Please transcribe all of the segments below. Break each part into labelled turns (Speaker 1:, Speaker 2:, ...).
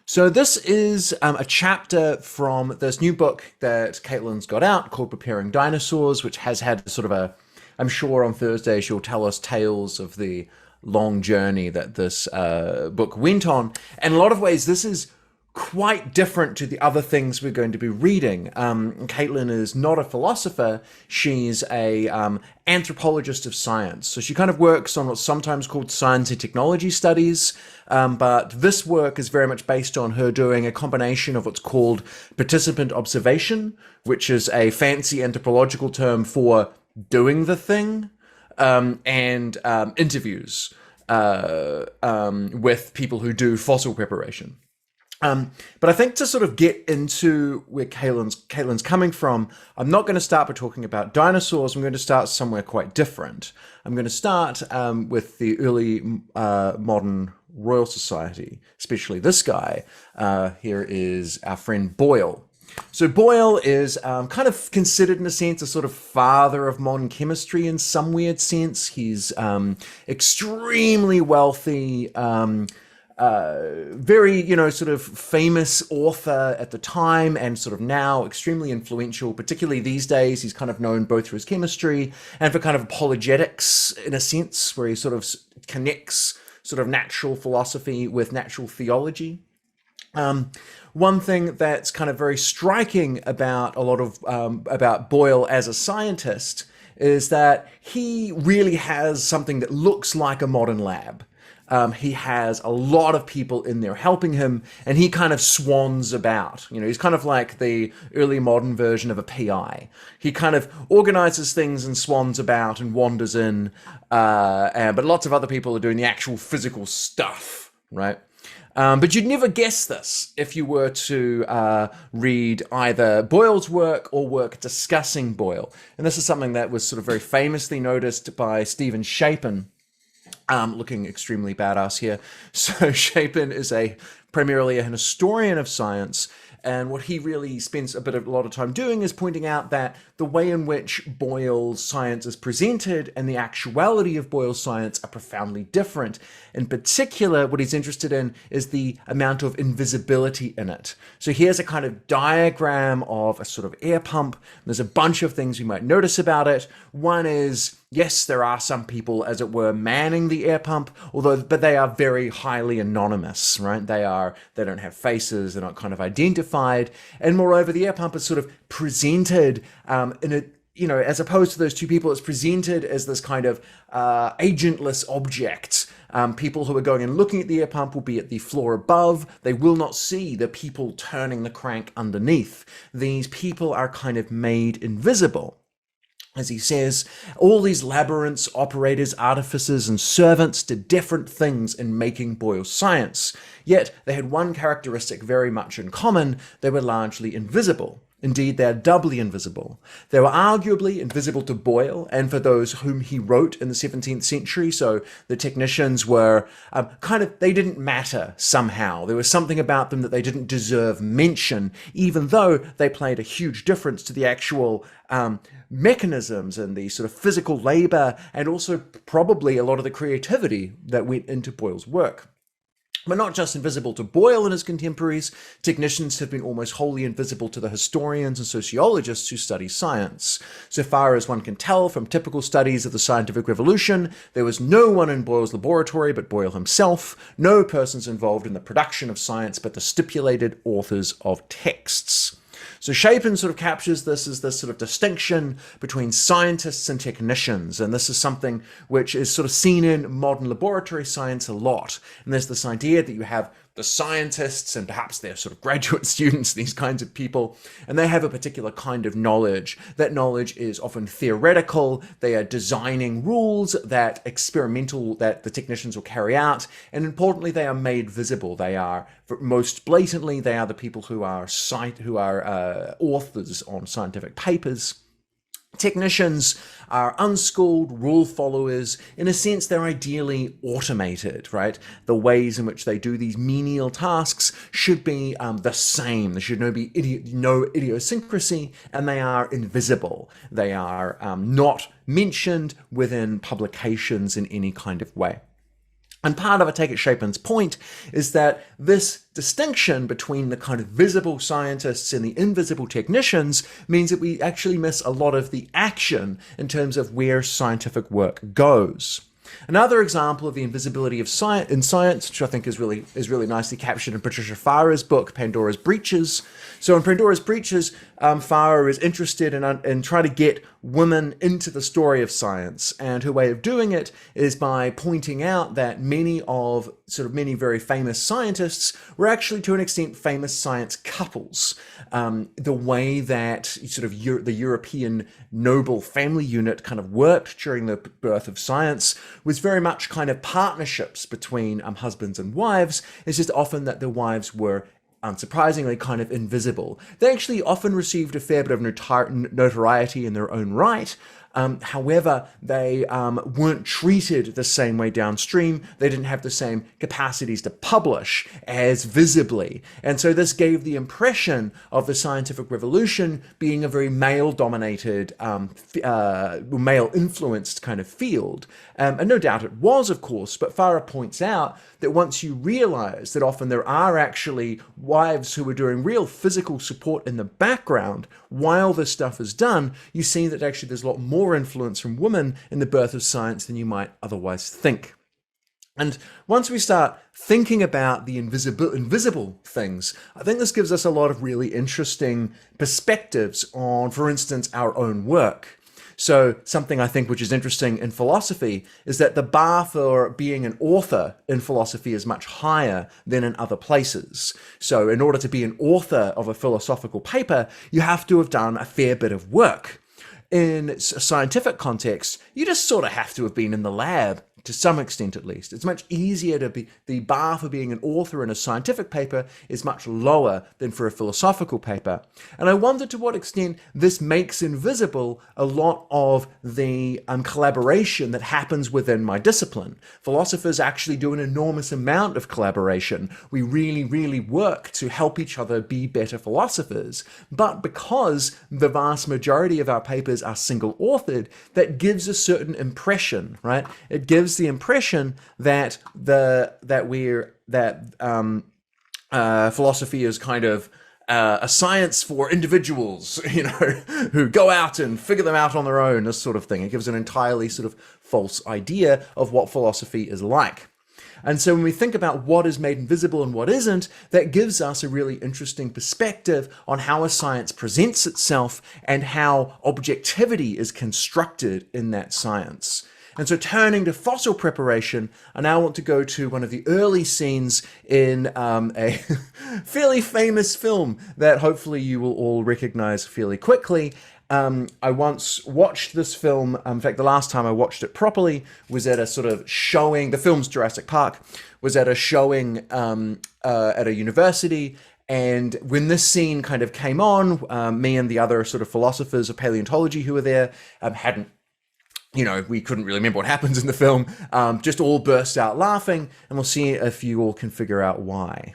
Speaker 1: So this is a chapter from this new book that Caitlin's got out called Preparing Dinosaurs, which has had sort of a, I'm sure on Thursday she'll tell us tales of the long journey that this book went on. And in a lot of ways, this is quite different to the other things we're going to be reading. Caitlin is not a philosopher; she's a anthropologist of science. So she kind of works on what's sometimes called science and technology studies. But this work is very much based on her doing a combination of what's called participant observation, which is a fancy anthropological term for doing the thing, and interviews with people who do fossil preparation. But I think to sort of get into where Caitlin's coming from, I'm not going to start by talking about dinosaurs. I'm going to start somewhere quite different. I'm going to start with the early modern Royal Society, especially this guy. Here is our friend Boyle. So Boyle is kind of considered, in a sense, a sort of father of modern chemistry in some weird sense. He's extremely wealthy, very, sort of famous author at the time and sort of now extremely influential, particularly these days. He's kind of known both for his chemistry and for kind of apologetics, in a sense, where he sort of connects sort of natural philosophy with natural theology. One thing that's kind of very striking about a lot of about Boyle as a scientist is that he really has something that looks like a modern lab. He has a lot of people in there helping him, and he kind of swans about. He's kind of like the early modern version of a PI. He kind of organizes things and swans about and wanders in, but lots of other people are doing the actual physical stuff, right? But you'd never guess this if you were to read either Boyle's work or work discussing Boyle. And this is something that was sort of very famously noticed by Stephen Shapin. Looking extremely badass here. So Shapin is primarily an historian of science, and what he really spends a lot of time doing is pointing out that the way in which Boyle's science is presented and the actuality of Boyle's science are profoundly different. In particular, what he's interested in is the amount of invisibility in it. So here's a kind of diagram of a sort of air pump. There's a bunch of things you might notice about it. One is, yes, there are some people, as it were, manning the air pump, but they are very highly anonymous, right? They don't have faces, they're not kind of identified, and moreover, the air pump is sort of presented in a, as opposed to those two people, it's presented as this kind of agentless object. People who are going and looking at the air pump will be at the floor above. They will not see the people turning the crank underneath. These people are kind of made invisible. As he says, all these labyrinths, operators, artificers, and servants did different things in making Boyle's science. Yet they had one characteristic very much in common: they were largely invisible. Indeed, they are doubly invisible. They were arguably invisible to Boyle and for those whom he wrote in the 17th century. So the technicians were they didn't matter somehow. There was something about them that they didn't deserve mention, even though they played a huge difference to the actual mechanisms and the sort of physical labor, and also probably a lot of the creativity that went into Boyle's work. But not just invisible to Boyle and his contemporaries, technicians have been almost wholly invisible to the historians and sociologists who study science. So far as one can tell from typical studies of the scientific revolution, there was no one in Boyle's laboratory but Boyle himself, no persons involved in the production of science but the stipulated authors of texts. So Shapin sort of captures this as this sort of distinction between scientists and technicians, and this is something which is sort of seen in modern laboratory science a lot. And there's this idea that you have the scientists and perhaps they're sort of graduate students, these kinds of people, and they have a particular kind of knowledge. That knowledge is often theoretical. They are designing rules that the technicians will carry out, and importantly, they are made visible. They are, most blatantly, they are the people who are authors on scientific papers. Technicians are unschooled rule followers. In a sense, they're ideally automated, right? The ways in which they do these menial tasks should be the same. There should be no idiosyncrasy, and they are invisible. They are not mentioned within publications in any kind of way. And part of, I take it, Chapin's point is that this distinction between the kind of visible scientists and the invisible technicians means that we actually miss a lot of the action in terms of where scientific work goes. Another example of the invisibility of science in science, which I think is really nicely captured in Patricia Farah's book Pandora's Breaches. So in Pandora's Breaches, Farah is interested in trying to get women into the story of science, and her way of doing it is by pointing out that many very famous scientists were actually to an extent famous science couples. The way that the European noble family unit kind of worked during the birth of science was very much kind of partnerships between husbands and wives. It's just often that the wives were unsurprisingly kind of invisible. They actually often received a fair bit of notoriety in their own right. However, they weren't treated the same way downstream. They didn't have the same capacities to publish as visibly. And so this gave the impression of the scientific revolution being a very male-dominated, male-influenced kind of field. And no doubt it was, of course, but Farah points out that once you realize that often there are actually wives who are doing real physical support in the background while this stuff is done, you see that actually there's a lot more influence from women in the birth of science than you might otherwise think. And once we start thinking about the invisible things, I think this gives us a lot of really interesting perspectives on, for instance, our own work. So something I think which is interesting in philosophy is that the bar for being an author in philosophy is much higher than in other places. So in order to be an author of a philosophical paper, you have to have done a fair bit of work. In a scientific context, you just sort of have to have been in the lab, to some extent at least. It's much easier to be, the bar for being an author in a scientific paper is much lower than for a philosophical paper. And I wonder to what extent this makes invisible a lot of the collaboration that happens within my discipline. Philosophers actually do an enormous amount of collaboration. We really, really work to help each other be better philosophers. But because the vast majority of our papers are single-authored, that gives a certain impression, right? It gives the impression that philosophy is kind of a science for individuals, who go out and figure them out on their own, this sort of thing. It gives an entirely sort of false idea of what philosophy is like. And so when we think about what is made invisible and what isn't, that gives us a really interesting perspective on how a science presents itself and how objectivity is constructed in that science. And so turning to fossil preparation, I now want to go to one of the early scenes in a fairly famous film that hopefully you will all recognize fairly quickly. I once watched this film. In fact, the last time I watched it properly was at a sort of showing. The film's Jurassic Park, was at a showing at a university. And when this scene kind of came on, me and the other sort of philosophers of paleontology who were there hadn't, we couldn't really remember what happens in the film, just all burst out laughing, and we'll see if you all can figure out why.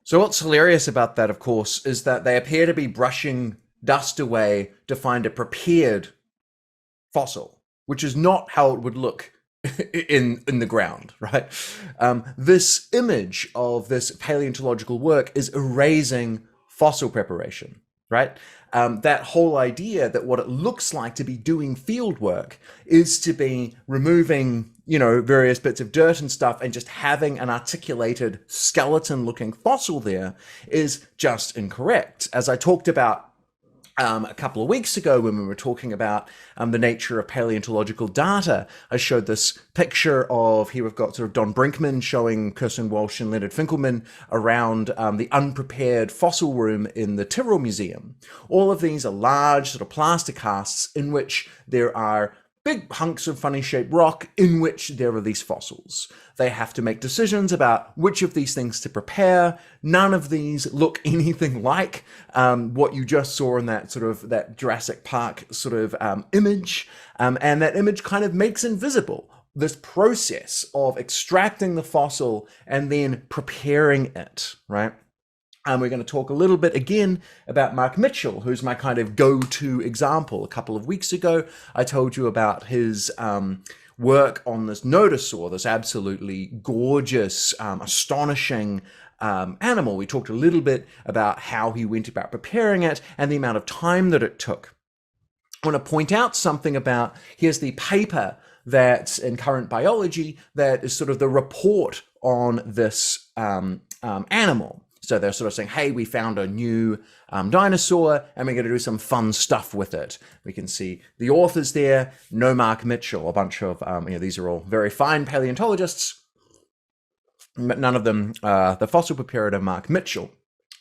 Speaker 1: So what's hilarious about that, of course, is that they appear to be brushing dust away to find a prepared fossil, which is not how it would look in the ground, right? This image of this paleontological work is erasing fossil preparation, right? That whole idea that what it looks like to be doing field work is to be removing, various bits of dirt and stuff and just having an articulated skeleton-looking fossil there is just incorrect. As I talked about a couple of weeks ago when we were talking about the nature of paleontological data, I showed this picture of, here we've got sort of Don Brinkman showing Kirsten Walsh and Leonard Finkelman around the unprepared fossil room in the Tyrrell Museum. All of these are large sort of plaster casts in which there are big hunks of funny shaped rock in which there are these fossils. They have to make decisions about which of these things to prepare. None of these look anything like what you just saw in that sort of that Jurassic Park sort of image. And that image kind of makes invisible this process of extracting the fossil and then preparing it, right? And we're going to talk a little bit again about Mark Mitchell, who's my kind of go-to example. A couple of weeks ago, I told you about his work on this nodosaur, this absolutely gorgeous, astonishing animal. We talked a little bit about how he went about preparing it and the amount of time that it took. I want to point out something about, here's the paper that's in Current Biology that is sort of the report on this animal. So they're sort of saying, hey, we found a new dinosaur and we're going to do some fun stuff with it. We can see the authors there, no Mark Mitchell, a bunch of, these are all very fine paleontologists, but none of them, the fossil preparator Mark Mitchell.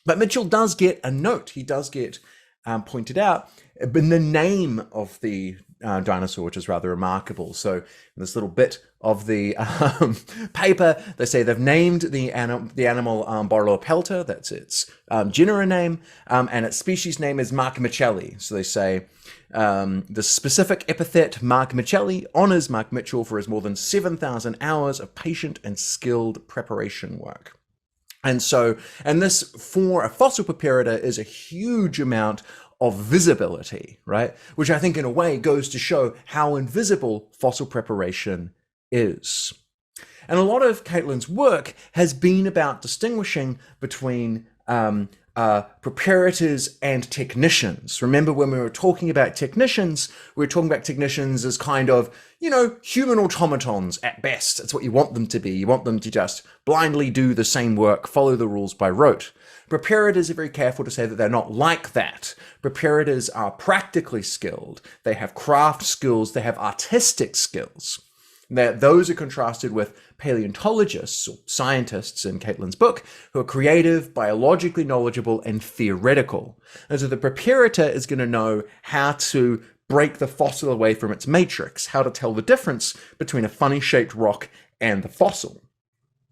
Speaker 1: But Mitchell does get a note. He does get pointed out in the name of the dinosaur, which is rather remarkable. So in this little bit of the paper, they say they've named the animal Borrelopelta, that's its genera name, and its species name is Mark Mitchelli. So they say the specific epithet Mark Mitchelli honors Mark Mitchell for his more than 7,000 hours of patient and skilled preparation work. And this for a fossil preparator is a huge amount of visibility, right? Which I think in a way goes to show how invisible fossil preparation is. And a lot of Caitlin's work has been about distinguishing between preparators and technicians. Remember when we were talking about technicians, we were talking about technicians as kind of, human automatons at best. It's what you want them to be. You want them to just blindly do the same work, follow the rules by rote. Preparators are very careful to say that they're not like that. Preparators are practically skilled. They have craft skills. They have artistic skills. Those are contrasted with paleontologists or scientists in Caitlin's book who are creative, biologically knowledgeable, and theoretical. And so the preparator is going to know how to break the fossil away from its matrix, how to tell the difference between a funny-shaped rock and the fossil.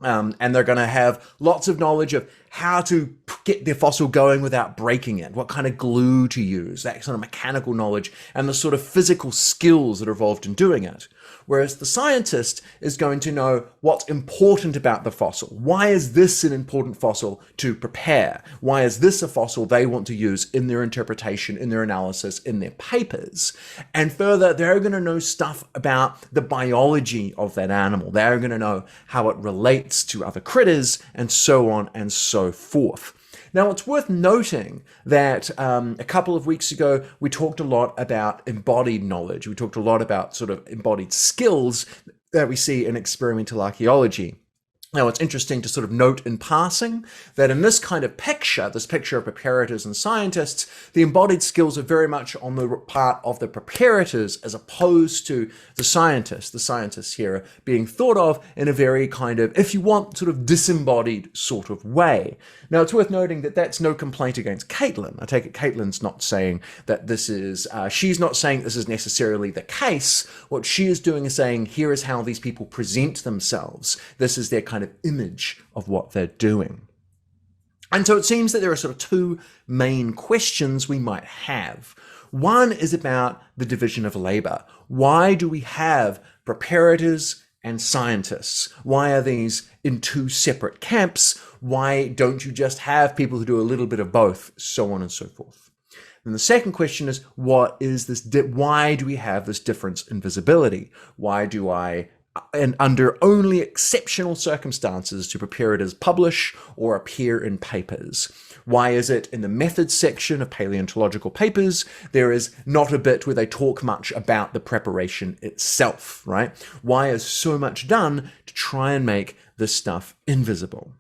Speaker 1: And they're going to have lots of knowledge of how to get the fossil going without breaking it, what kind of glue to use, that sort of mechanical knowledge, and the sort of physical skills that are involved in doing it. Whereas the scientist is going to know what's important about the fossil. Why is this an important fossil to prepare? Why is this a fossil they want to use in their interpretation, in their analysis, in their papers? And further, they're going to know stuff about the biology of that animal. They're going to know how it relates to other critters, and so on and so forth. Now, it's worth noting that a couple of weeks ago, we talked a lot about embodied knowledge. We talked a lot about sort of embodied skills that we see in experimental archaeology. Now, it's interesting to sort of note in passing that in this kind of picture, this picture of preparators and scientists, the embodied skills are very much on the part of the preparators as opposed to the scientists. The scientists here are being thought of in a very kind of, if you want, sort of disembodied sort of way. Now, it's worth noting that that's no complaint against Caitlin. I take it Caitlin's not saying that this is, she's not saying this is necessarily the case. What she is doing is saying, here is how these people present themselves. This is their kind of image of what they're doing. And so it seems that there are sort of two main questions we might have. One is about the division of labor. Why do we have preparators and scientists? Why are these in two separate camps? Why don't you just have people who do a little bit of both, so on and so forth? And the second question is, what is this? Why do we have this difference in visibility? Why do and under only exceptional circumstances do preparators publish or appear in papers? Why is it in the methods section of paleontological papers, there is not a bit where they talk much about the preparation itself, right? Why is so much done to try and make this stuff invisible?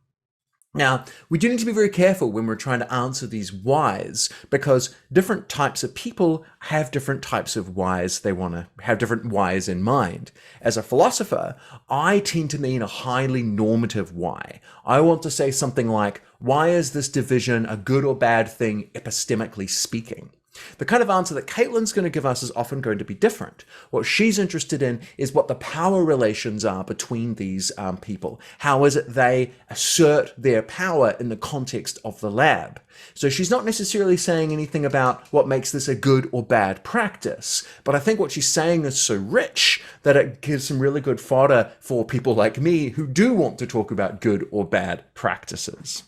Speaker 1: Now, we do need to be very careful when we're trying to answer these whys, because different types of people have different types of whys. They want to have different whys in mind. As a philosopher, I tend to mean a highly normative why. I want to say something like, why is this division a good or bad thing epistemically speaking? The kind of answer that Caitlin's going to give us is often going to be different. What she's interested in is what the power relations are between these people. How is it they assert their power in the context of the lab? So she's not necessarily saying anything about what makes this a good or bad practice, but I think what she's saying is so rich that it gives some really good fodder for people like me who do want to talk about good or bad practices.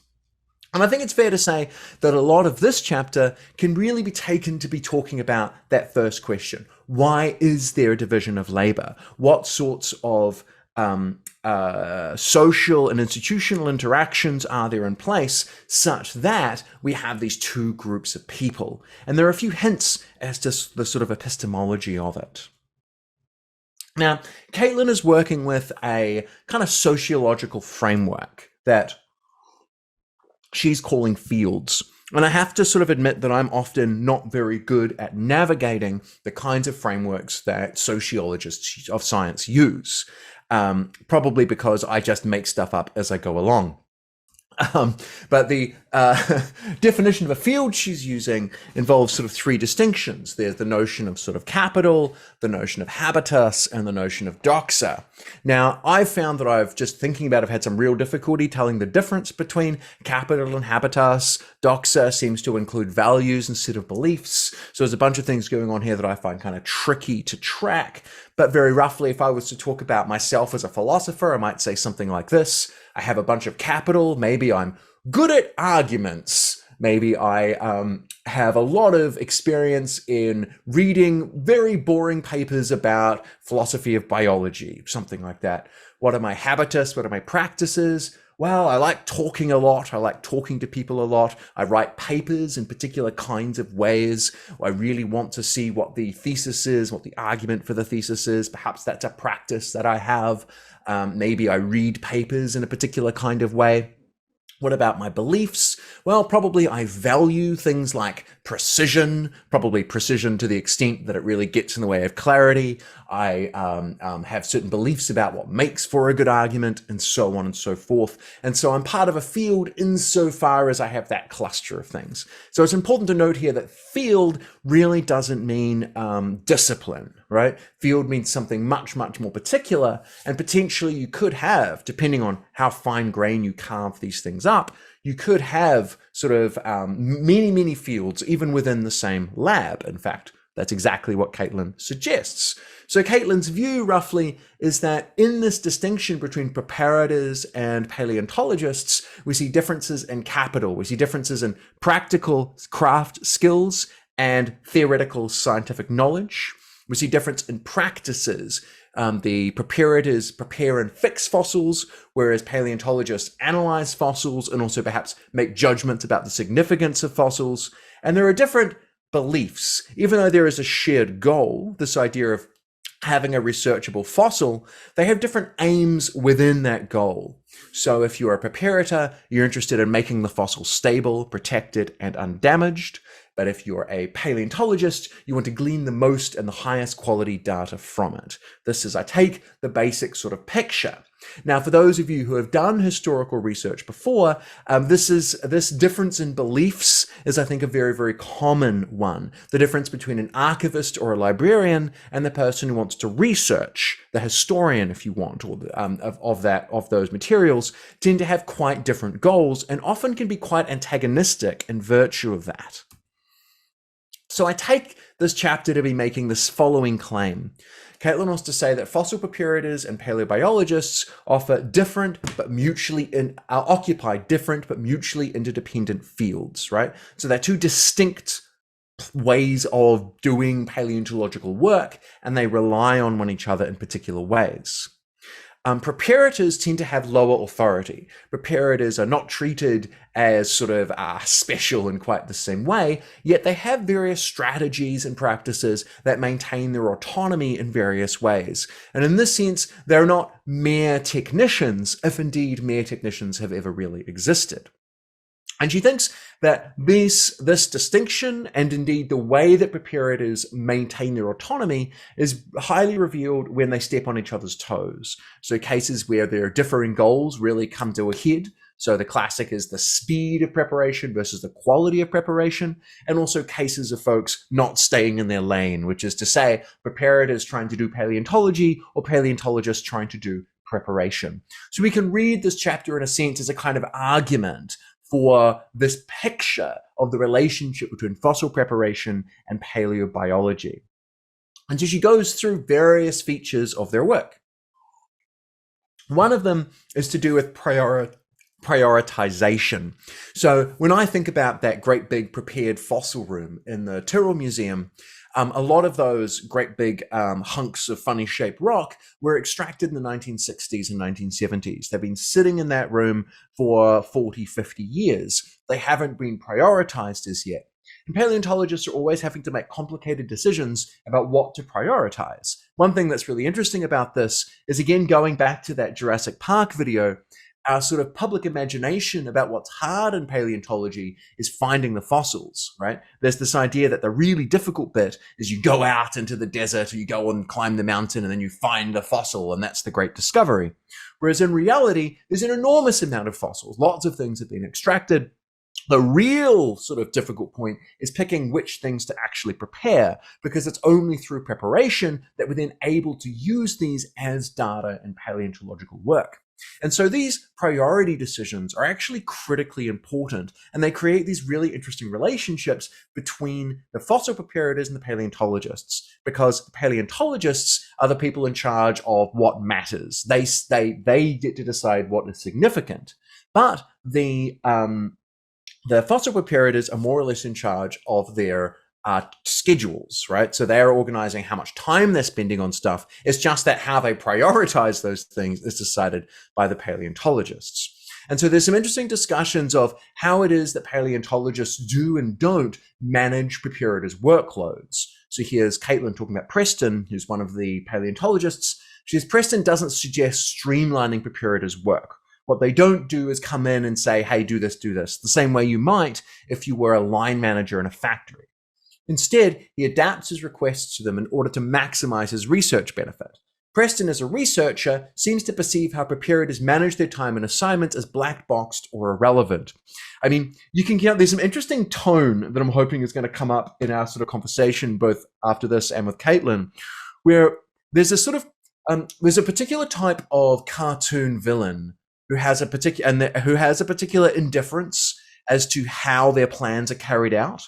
Speaker 1: And I think it's fair to say that a lot of this chapter can really be taken to be talking about that first question. Why is there a division of labor? What sorts of social and institutional interactions are there in place such that we have these two groups of people? And there are a few hints as to the sort of epistemology of it. Now, Caitlin is working with a kind of sociological framework that she's calling fields. And I have to sort of admit that I'm often not very good at navigating the kinds of frameworks that sociologists of science use, probably because I just make stuff up as I go along. But the definition of a field she's using involves sort of three distinctions. There's the notion of sort of capital, the notion of habitus, and the notion of doxa. Now, I've found that I've had some real difficulty telling the difference between capital and habitus. Doxa seems to include values instead of beliefs. So there's a bunch of things going on here that I find kind of tricky to track. But very roughly, if I was to talk about myself as a philosopher, I might say something like this. I have a bunch of capital. Maybe I'm good at arguments. Maybe I have a lot of experience in reading very boring papers about philosophy of biology, something like that. What are my habitus? What are my practices? Well, I like talking a lot. I like talking to people a lot. I write papers in particular kinds of ways. I really want to see what the thesis is, what the argument for the thesis is. Perhaps that's a practice that I have. Maybe I read papers in a particular kind of way. What about my beliefs? Well, probably I value things like precision, probably precision to the extent that it really gets in the way of clarity. I have certain beliefs about what makes for a good argument, and so on and so forth. And so I'm part of a field insofar as I have that cluster of things. So it's important to note here that field really doesn't mean discipline, right? Field means something much, much more particular, and potentially you could have, depending on how fine grain you carve these things up, you could have sort of many, many fields, even within the same lab. In fact, that's exactly what Caitlin suggests. So Caitlin's view, roughly, is that in this distinction between preparators and paleontologists, we see differences in capital. We see differences in practical craft skills and theoretical scientific knowledge. We see difference in practices. The preparators prepare and fix fossils, whereas paleontologists analyze fossils and also perhaps make judgments about the significance of fossils. And there are different beliefs. Even though there is a shared goal, this idea of having a researchable fossil, they have different aims within that goal. So if you're a preparator, you're interested in making the fossil stable, protected, and undamaged. But if you're a paleontologist, you want to glean the most and the highest quality data from it. This is, I take, the basic sort of picture. Now, for those of you who have done historical research before, this difference in beliefs is, I think, a very, very common one. The difference between an archivist or a librarian and the person who wants to research, the historian, if you want, or of those materials, tend to have quite different goals and often can be quite antagonistic in virtue of that. So I take this chapter to be making this following claim. Caitlin wants to say that fossil preparators and paleobiologists offer different but occupy different but mutually interdependent fields, right? So they're two distinct ways of doing paleontological work, and they rely on one another in particular ways. Preparators tend to have lower authority. Preparators are not treated as sort of special in quite the same way, yet they have various strategies and practices that maintain their autonomy in various ways. And in this sense, they're not mere technicians, if indeed mere technicians have ever really existed. And she thinks that this distinction, and indeed the way that preparators maintain their autonomy, is highly revealed when they step on each other's toes. So cases where their differing goals really come to a head. So the classic is the speed of preparation versus the quality of preparation, and also cases of folks not staying in their lane, which is to say preparators trying to do paleontology or paleontologists trying to do preparation. So we can read this chapter in a sense as a kind of argument for this picture of the relationship between fossil preparation and paleobiology. And so she goes through various features of their work. One of them is to do with prioritization. So when I think about that great big prepared fossil room in the Tyrrell Museum, a lot of those great big hunks of funny shaped rock were extracted in the 1960s and 1970s. They've been sitting in that room for 40, 50 years. They haven't been prioritized as yet. And paleontologists are always having to make complicated decisions about what to prioritize. One thing that's really interesting about this is, again, going back to that Jurassic Park video, our sort of public imagination about what's hard in paleontology is finding the fossils, right? There's this idea that the really difficult bit is you go out into the desert or you go and climb the mountain and then you find a fossil, and that's the great discovery. Whereas in reality, there's an enormous amount of fossils. Lots of things have been extracted. The real sort of difficult point is picking which things to actually prepare, because it's only through preparation that we're then able to use these as data in paleontological work. And so these priority decisions are actually critically important, and they create these really interesting relationships between the fossil preparators and the paleontologists, because the paleontologists are the people in charge of what matters. They get to decide what is significant, but the fossil preparators are more or less in charge of their schedules, right? So they're organizing how much time they're spending on stuff. It's just that how they prioritize those things is decided by the paleontologists. And so there's some interesting discussions of how it is that paleontologists do and don't manage preparators' workloads. So here's Caitlin talking about Preston, who's one of the paleontologists. She says Preston doesn't suggest streamlining preparators' work. What they don't do is come in and say, hey, do this, the same way you might if you were a line manager in a factory. Instead, he adapts his requests to them in order to maximize his research benefit. Preston, as a researcher, seems to perceive how preparators manage their time and assignments as black boxed or irrelevant. I mean, you can count, there's some interesting tone that I'm hoping is going to come up in our sort of conversation, both after this and with Caitlin, where there's a sort of, there's a particular type of cartoon villain who has a particular indifference as to how their plans are carried out.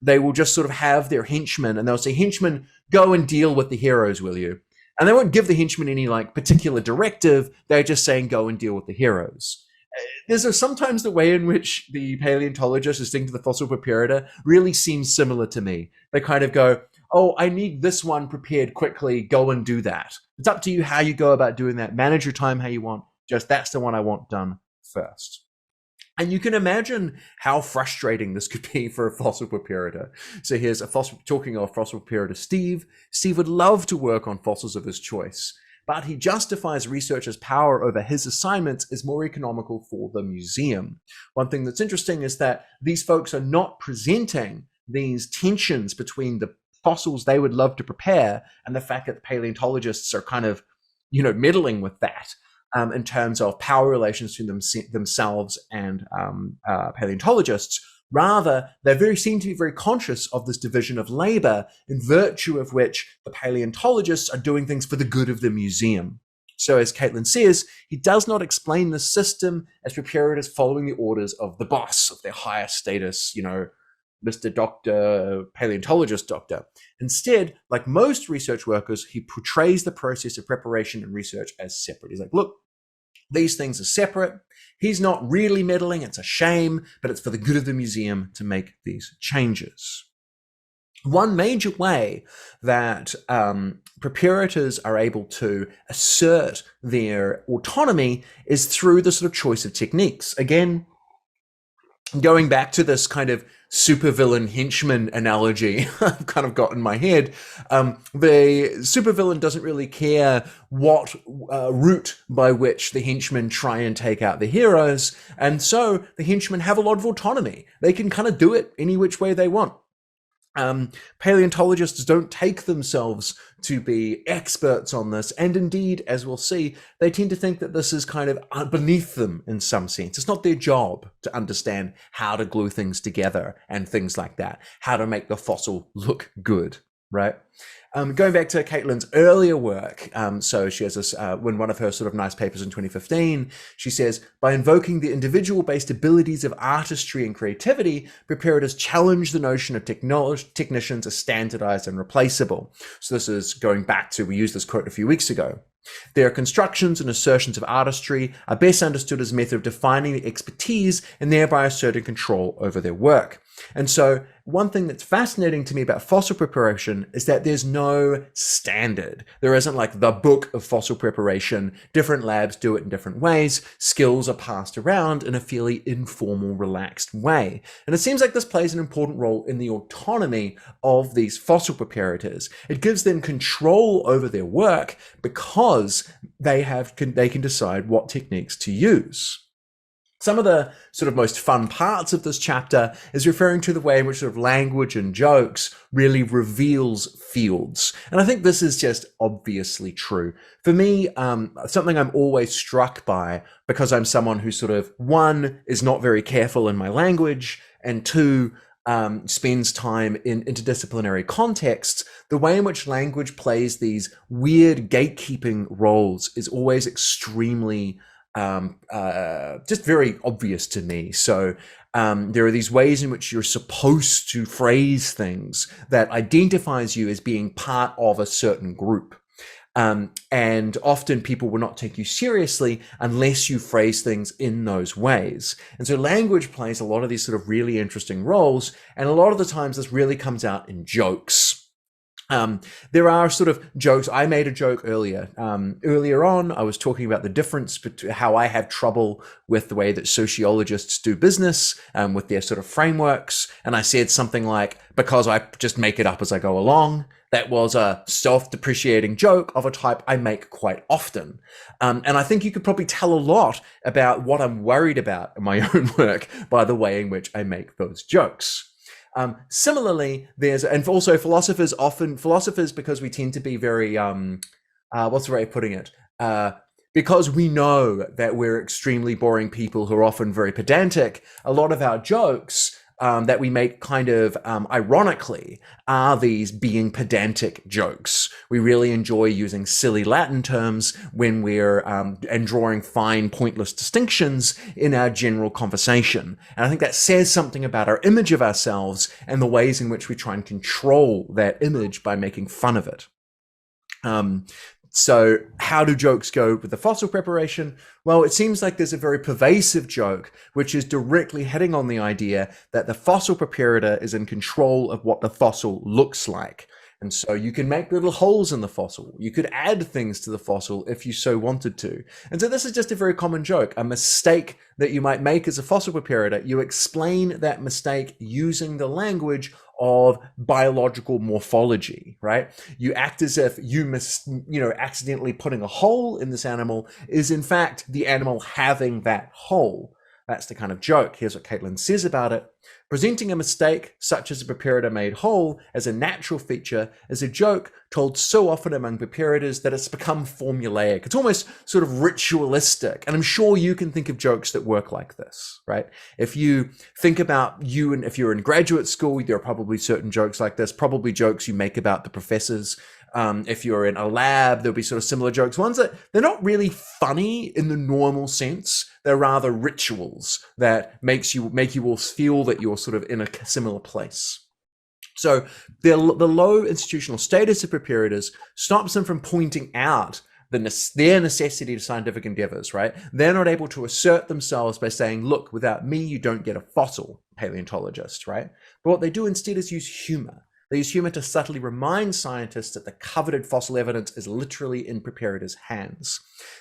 Speaker 1: They will just sort of have their henchmen, and they'll say, henchmen, go and deal with the heroes, will you? And they won't give the henchmen any like particular directive. They're just saying, go and deal with the heroes. There's sometimes the way in which the paleontologist is thinking to the fossil preparator really seems similar to me. They kind of go, oh, I need this one prepared quickly. Go and do that. It's up to you how you go about doing that. Manage your time how you want. Just that's the one I want done first. And you can imagine how frustrating this could be for a fossil preparator. So here's talking of fossil preparator Steve. Steve would love to work on fossils of his choice, but he justifies researchers' power over his assignments as more economical for the museum. One thing that's interesting is that these folks are not presenting these tensions between the fossils they would love to prepare and the fact that the paleontologists are kind of, meddling with that. In terms of power relations between themselves and paleontologists. Rather, they seem to be very conscious of this division of labor, in virtue of which the paleontologists are doing things for the good of the museum. So as Caitlin says, he does not explain the system as preparators following the orders of the boss, of their higher status, Mr. Doctor, paleontologist doctor. Instead, like most research workers, he portrays the process of preparation and research as separate. He's like, look, these things are separate. He's not really meddling. It's a shame, but it's for the good of the museum to make these changes. One major way that preparators are able to assert their autonomy is through the sort of choice of techniques. Again, going back to this kind of supervillain henchman analogy I've kind of got in my head, the supervillain doesn't really care what route by which the henchmen try and take out the heroes, and so the henchmen have a lot of autonomy. They can kind of do it any which way they want. Paleontologists don't take themselves to be experts on this, and indeed, as we'll see, they tend to think that this is kind of beneath them in some sense. It's not their job to understand how to glue things together and things like that, how to make the fossil look good, right? Going back to Caitlin's earlier work, so she has this, in one of her sort of nice papers in 2015, she says, by invoking the individual-based abilities of artistry and creativity, preparators challenge the notion of technicians as standardized and replaceable. So this is going back to, we used this quote a few weeks ago. Their constructions and assertions of artistry are best understood as a method of defining the expertise and thereby asserting control over their work. And so one thing that's fascinating to me about fossil preparation is that there's no standard. There isn't like the book of fossil preparation. Different labs do it in different ways. Skills are passed around in a fairly informal, relaxed way. And it seems like this plays an important role in the autonomy of these fossil preparators. It gives them control over their work because they can decide what techniques to use. Some of the sort of most fun parts of this chapter is referring to the way in which sort of language and jokes really reveals fields. And I think this is just obviously true. For me, something I'm always struck by, because I'm someone who sort of, one, is not very careful in my language, and two, spends time in interdisciplinary contexts, the way in which language plays these weird gatekeeping roles is always extremely just very obvious to me. So there are these ways in which you're supposed to phrase things that identifies you as being part of a certain group. And often people will not take you seriously unless you phrase things in those ways. And so language plays a lot of these sort of really interesting roles. And a lot of the times this really comes out in jokes. There are sort of jokes. I made a joke earlier. Earlier on, I was talking about the difference between how I have trouble with the way that sociologists do business, with their sort of frameworks. And I said something like, because I just make it up as I go along. That was a self-depreciating joke of a type I make quite often. And I think you could probably tell a lot about what I'm worried about in my own work by the way in which I make those jokes. Similarly, and also philosophers, because we tend to be very, what's the way of putting it? Because we know that we're extremely boring people who are often very pedantic, a lot of our jokes that we make kind of ironically are these being pedantic jokes. We really enjoy using silly Latin terms when we're and drawing fine, pointless distinctions in our general conversation. And I think that says something about our image of ourselves and the ways in which we try and control that image by making fun of it. So how do jokes go with the fossil preparation? Well, it seems like there's a very pervasive joke, which is directly hitting on the idea that the fossil preparator is in control of what the fossil looks like. And so you can make little holes in the fossil. You could add things to the fossil if you so wanted to. And so this is just a very common joke, a mistake that you might make as a fossil preparator. You explain that mistake using the language of biological morphology, right? You act as if accidentally putting a hole in this animal is in fact the animal having that hole. That's the kind of joke. Here's what Caitlin says about it. Presenting a mistake, such as a preparator made whole, as a natural feature is a joke told so often among preparators that it's become formulaic. It's almost sort of ritualistic. And I'm sure you can think of jokes that work like this, right? If you think about you, and if you're in graduate school, there are probably certain jokes like this, probably jokes you make about the professors. If you're in a lab, there'll be sort of similar jokes. Ones that they're not really funny in the normal sense. They're rather rituals that make you all feel that you're sort of in a similar place. So the low institutional status of preparators stops them from pointing out their necessity to scientific endeavors, right? They're not able to assert themselves by saying, look, without me, you don't get a fossil, paleontologist, right? But what they do instead is use humor. They use humor to subtly remind scientists that the coveted fossil evidence is literally in preparators' hands.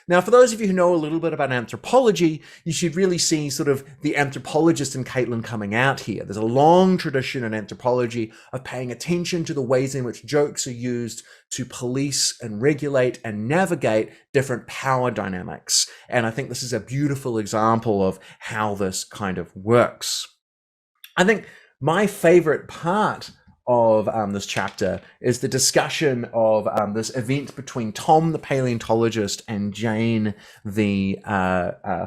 Speaker 1: Now, for those of you who know a little bit about anthropology, you should really see sort of the anthropologist in Caitlin coming out here. There's a long tradition in anthropology of paying attention to the ways in which jokes are used to police and regulate and navigate different power dynamics. And I think this is a beautiful example of how this kind of works. I think my favorite part of this chapter is the discussion of this event between Tom, the paleontologist, and Jane, the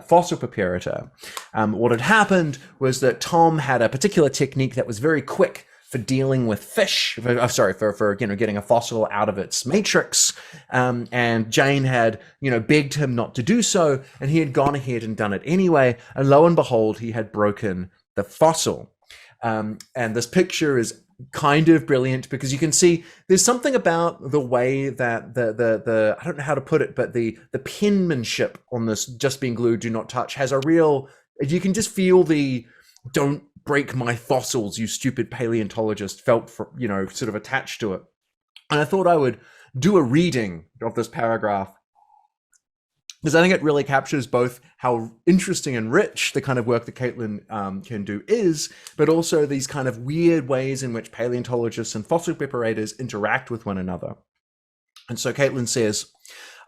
Speaker 1: fossil preparator. What had happened was that Tom had a particular technique that was very quick for dealing with fish, for getting a fossil out of its matrix, and Jane had begged him not to do so, and he had gone ahead and done it anyway, and lo and behold, he had broken the fossil. And this picture is kind of brilliant because you can see there's something about the way that the I don't know how to put it, but the penmanship on this "just being glued, do not touch" has a real, you can just feel the "don't break my fossils, you stupid paleontologist" felt for, sort of attached to it. And I thought I would do a reading of this paragraph because I think it really captures both how interesting and rich the kind of work that Caitlin can do is, but also these kind of weird ways in which paleontologists and fossil preparators interact with one another. And so Caitlin says,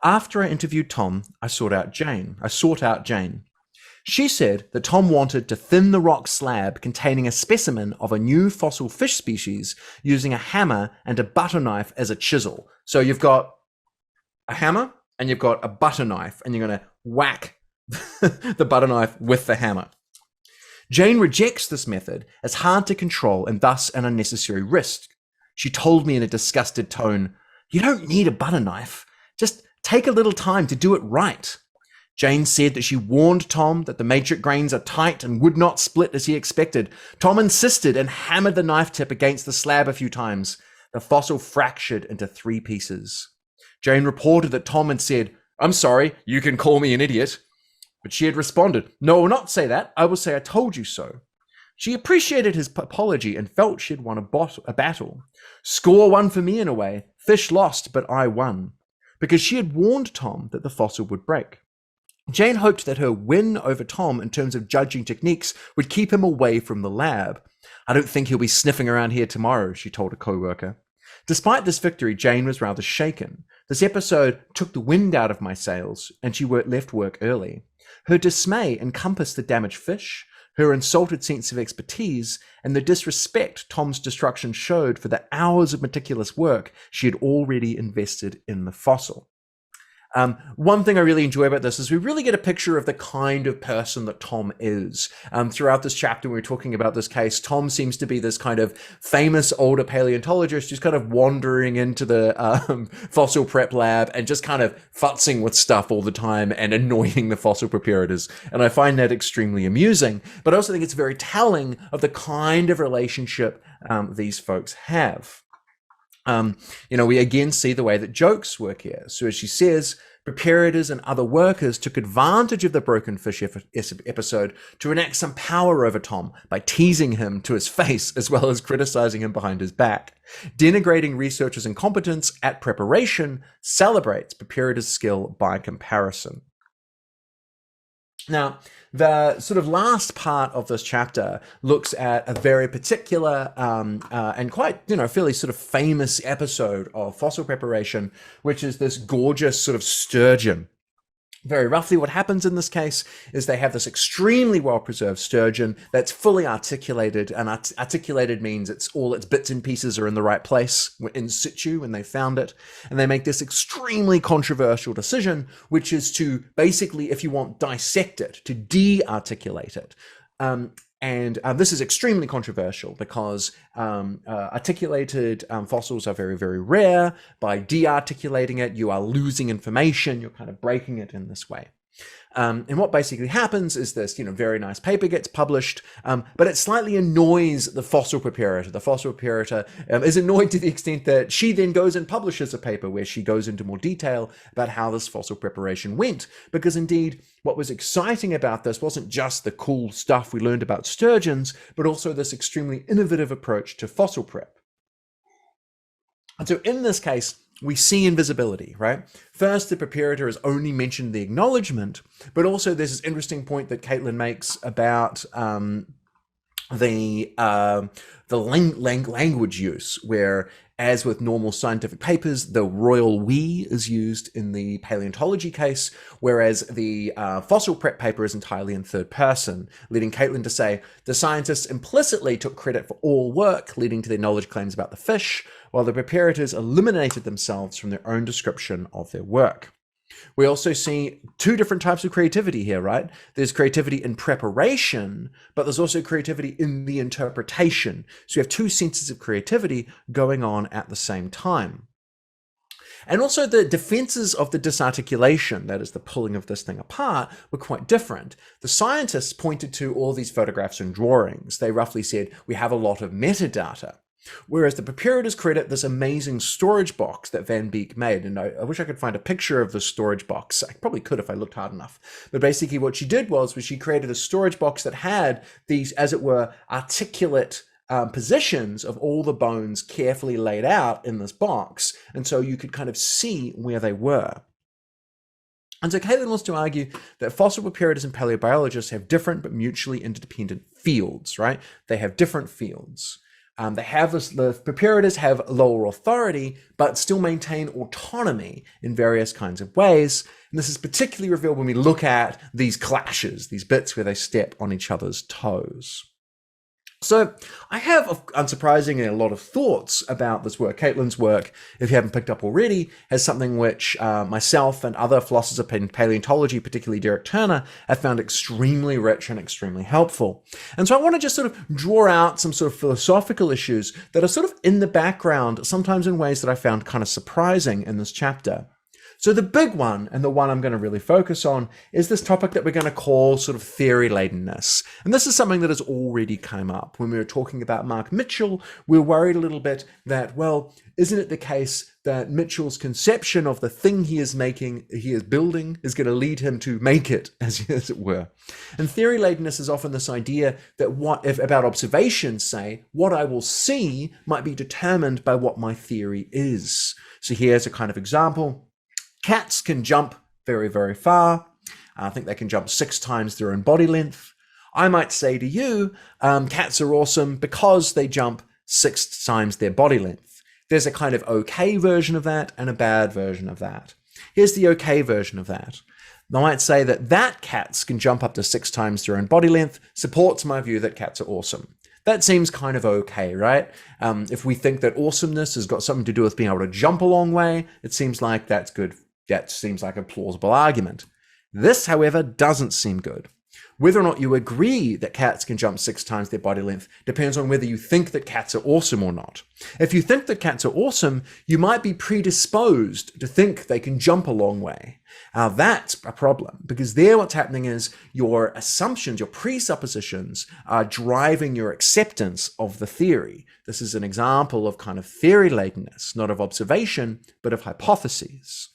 Speaker 1: "After I interviewed Tom, I sought out Jane. She said that Tom wanted to thin the rock slab containing a specimen of a new fossil fish species using a hammer and a butter knife as a chisel." So you've got a hammer and you've got a butter knife, and you're going to whack the butter knife with the hammer. Jane rejects this method as hard to control and thus an unnecessary risk. She told me in a disgusted tone, "You don't need a butter knife. Just take a little time to do it right." Jane said that she warned Tom that the matrix grains are tight and would not split as he expected. Tom insisted and hammered the knife tip against the slab a few times. The fossil fractured into 3 pieces. Jane reported that Tom had said, "I'm sorry, you can call me an idiot." But she had responded, "No, I will not say that. I will say I told you so." She appreciated his apology and felt she had won a battle. Score 1 for me in a way. Fish lost, but I won. Because she had warned Tom that the fossil would break. Jane hoped that her win over Tom in terms of judging techniques would keep him away from the lab. "I don't think he'll be sniffing around here tomorrow," she told a co-worker. Despite this victory, Jane was rather shaken. This episode took the wind out of my sails, and she left work early. Her dismay encompassed the damaged fish, her insulted sense of expertise, and the disrespect Tom's destruction showed for the hours of meticulous work she had already invested in the fossil. One thing I really enjoy about this is we really get a picture of the kind of person that Tom is. Throughout this chapter, when we're talking about this case, Tom seems to be this kind of famous older paleontologist who's kind of wandering into the fossil prep lab and just kind of futzing with stuff all the time and annoying the fossil preparators. And I find that extremely amusing, but I also think it's very telling of the kind of relationship these folks have. We again see the way that jokes work here. So as she says, preparators and other workers took advantage of the broken fish episode to enact some power over Tom by teasing him to his face as well as criticizing him behind his back. Denigrating researchers' incompetence at preparation celebrates preparators' skill by comparison. Now, the sort of last part of this chapter looks at a very particular and quite, fairly sort of famous episode of fossil preparation, which is this gorgeous sort of sturgeon. Very roughly, what happens in this case is they have this extremely well-preserved sturgeon that's fully articulated, and articulated means all its bits and pieces are in the right place in situ when they found it. And they make this extremely controversial decision, which is to basically, if you want, dissect it, to de-articulate it. And this is extremely controversial because articulated fossils are very, very rare. By de-articulating it, you are losing information. You're kind of breaking it in this way. And what basically happens is this, very nice paper gets published, but it slightly annoys the fossil preparator. The fossil preparator is annoyed to the extent that she then goes and publishes a paper where she goes into more detail about how this fossil preparation went. Because indeed, what was exciting about this wasn't just the cool stuff we learned about sturgeons, but also this extremely innovative approach to fossil prep. And so in this case, we see invisibility, right? First, the preparator has only mentioned the acknowledgement, but also there's this interesting point that Caitlin makes about the language use, where, as with normal scientific papers, the royal we is used in the paleontology case, whereas the fossil prep paper is entirely in third person, leading Caitlin to say the scientists implicitly took credit for all work, leading to their knowledge claims about the fish, while the preparators eliminated themselves from their own description of their work. We also see two different types of creativity here, right? There's creativity in preparation, but there's also creativity in the interpretation. So you have two senses of creativity going on at the same time. And also the defenses of the disarticulation, that is the pulling of this thing apart, were quite different. The scientists pointed to all these photographs and drawings. They roughly said, we have a lot of metadata. Whereas the preparators credit this amazing storage box that Van Beek made. And I wish I could find a picture of the storage box. I probably could if I looked hard enough. But basically what she did was she created a storage box that had these, as it were, articulate positions of all the bones carefully laid out in this box. And so you could kind of see where they were. And so Caitlin wants to argue that fossil preparators and paleobiologists have different but mutually interdependent fields, right? They have different fields. The preparators have lower authority, but still maintain autonomy in various kinds of ways. And this is particularly revealed when we look at these clashes, these bits where they step on each other's toes. So I have, unsurprisingly, a lot of thoughts about this work. Caitlin's work, if you haven't picked up already, has something which myself and other philosophers in paleontology, particularly Derek Turner, have found extremely rich and extremely helpful. And so I want to just sort of draw out some sort of philosophical issues that are sort of in the background, sometimes in ways that I found kind of surprising in this chapter. So the big one, and the one I'm going to really focus on, is this topic that we're going to call sort of theory-ladenness. And this is something that has already come up. When we were talking about Mark Mitchell, we were worried a little bit that, well, isn't it the case that Mitchell's conception of the thing he is building, is going to lead him to make it, as it were. And theory-ladenness is often this idea that about observations, say, what I will see might be determined by what my theory is. So here's a kind of example. Cats can jump very, very far. I think they can jump 6 times their own body length. I might say to you, cats are awesome because they jump 6 times their body length. There's a kind of okay version of that and a bad version of that. Here's the okay version of that. I might say that cats can jump up to 6 times their own body length supports my view that cats are awesome. That seems kind of okay, right? If we think that awesomeness has got something to do with being able to jump a long way, it seems like that's good. That seems like a plausible argument. This, however, doesn't seem good. Whether or not you agree that cats can jump 6 times their body length depends on whether you think that cats are awesome or not. If you think that cats are awesome, you might be predisposed to think they can jump a long way. Now that's a problem, because there what's happening is your assumptions, your presuppositions are driving your acceptance of the theory. This is an example of kind of theory-ladenness, not of observation, but of hypotheses.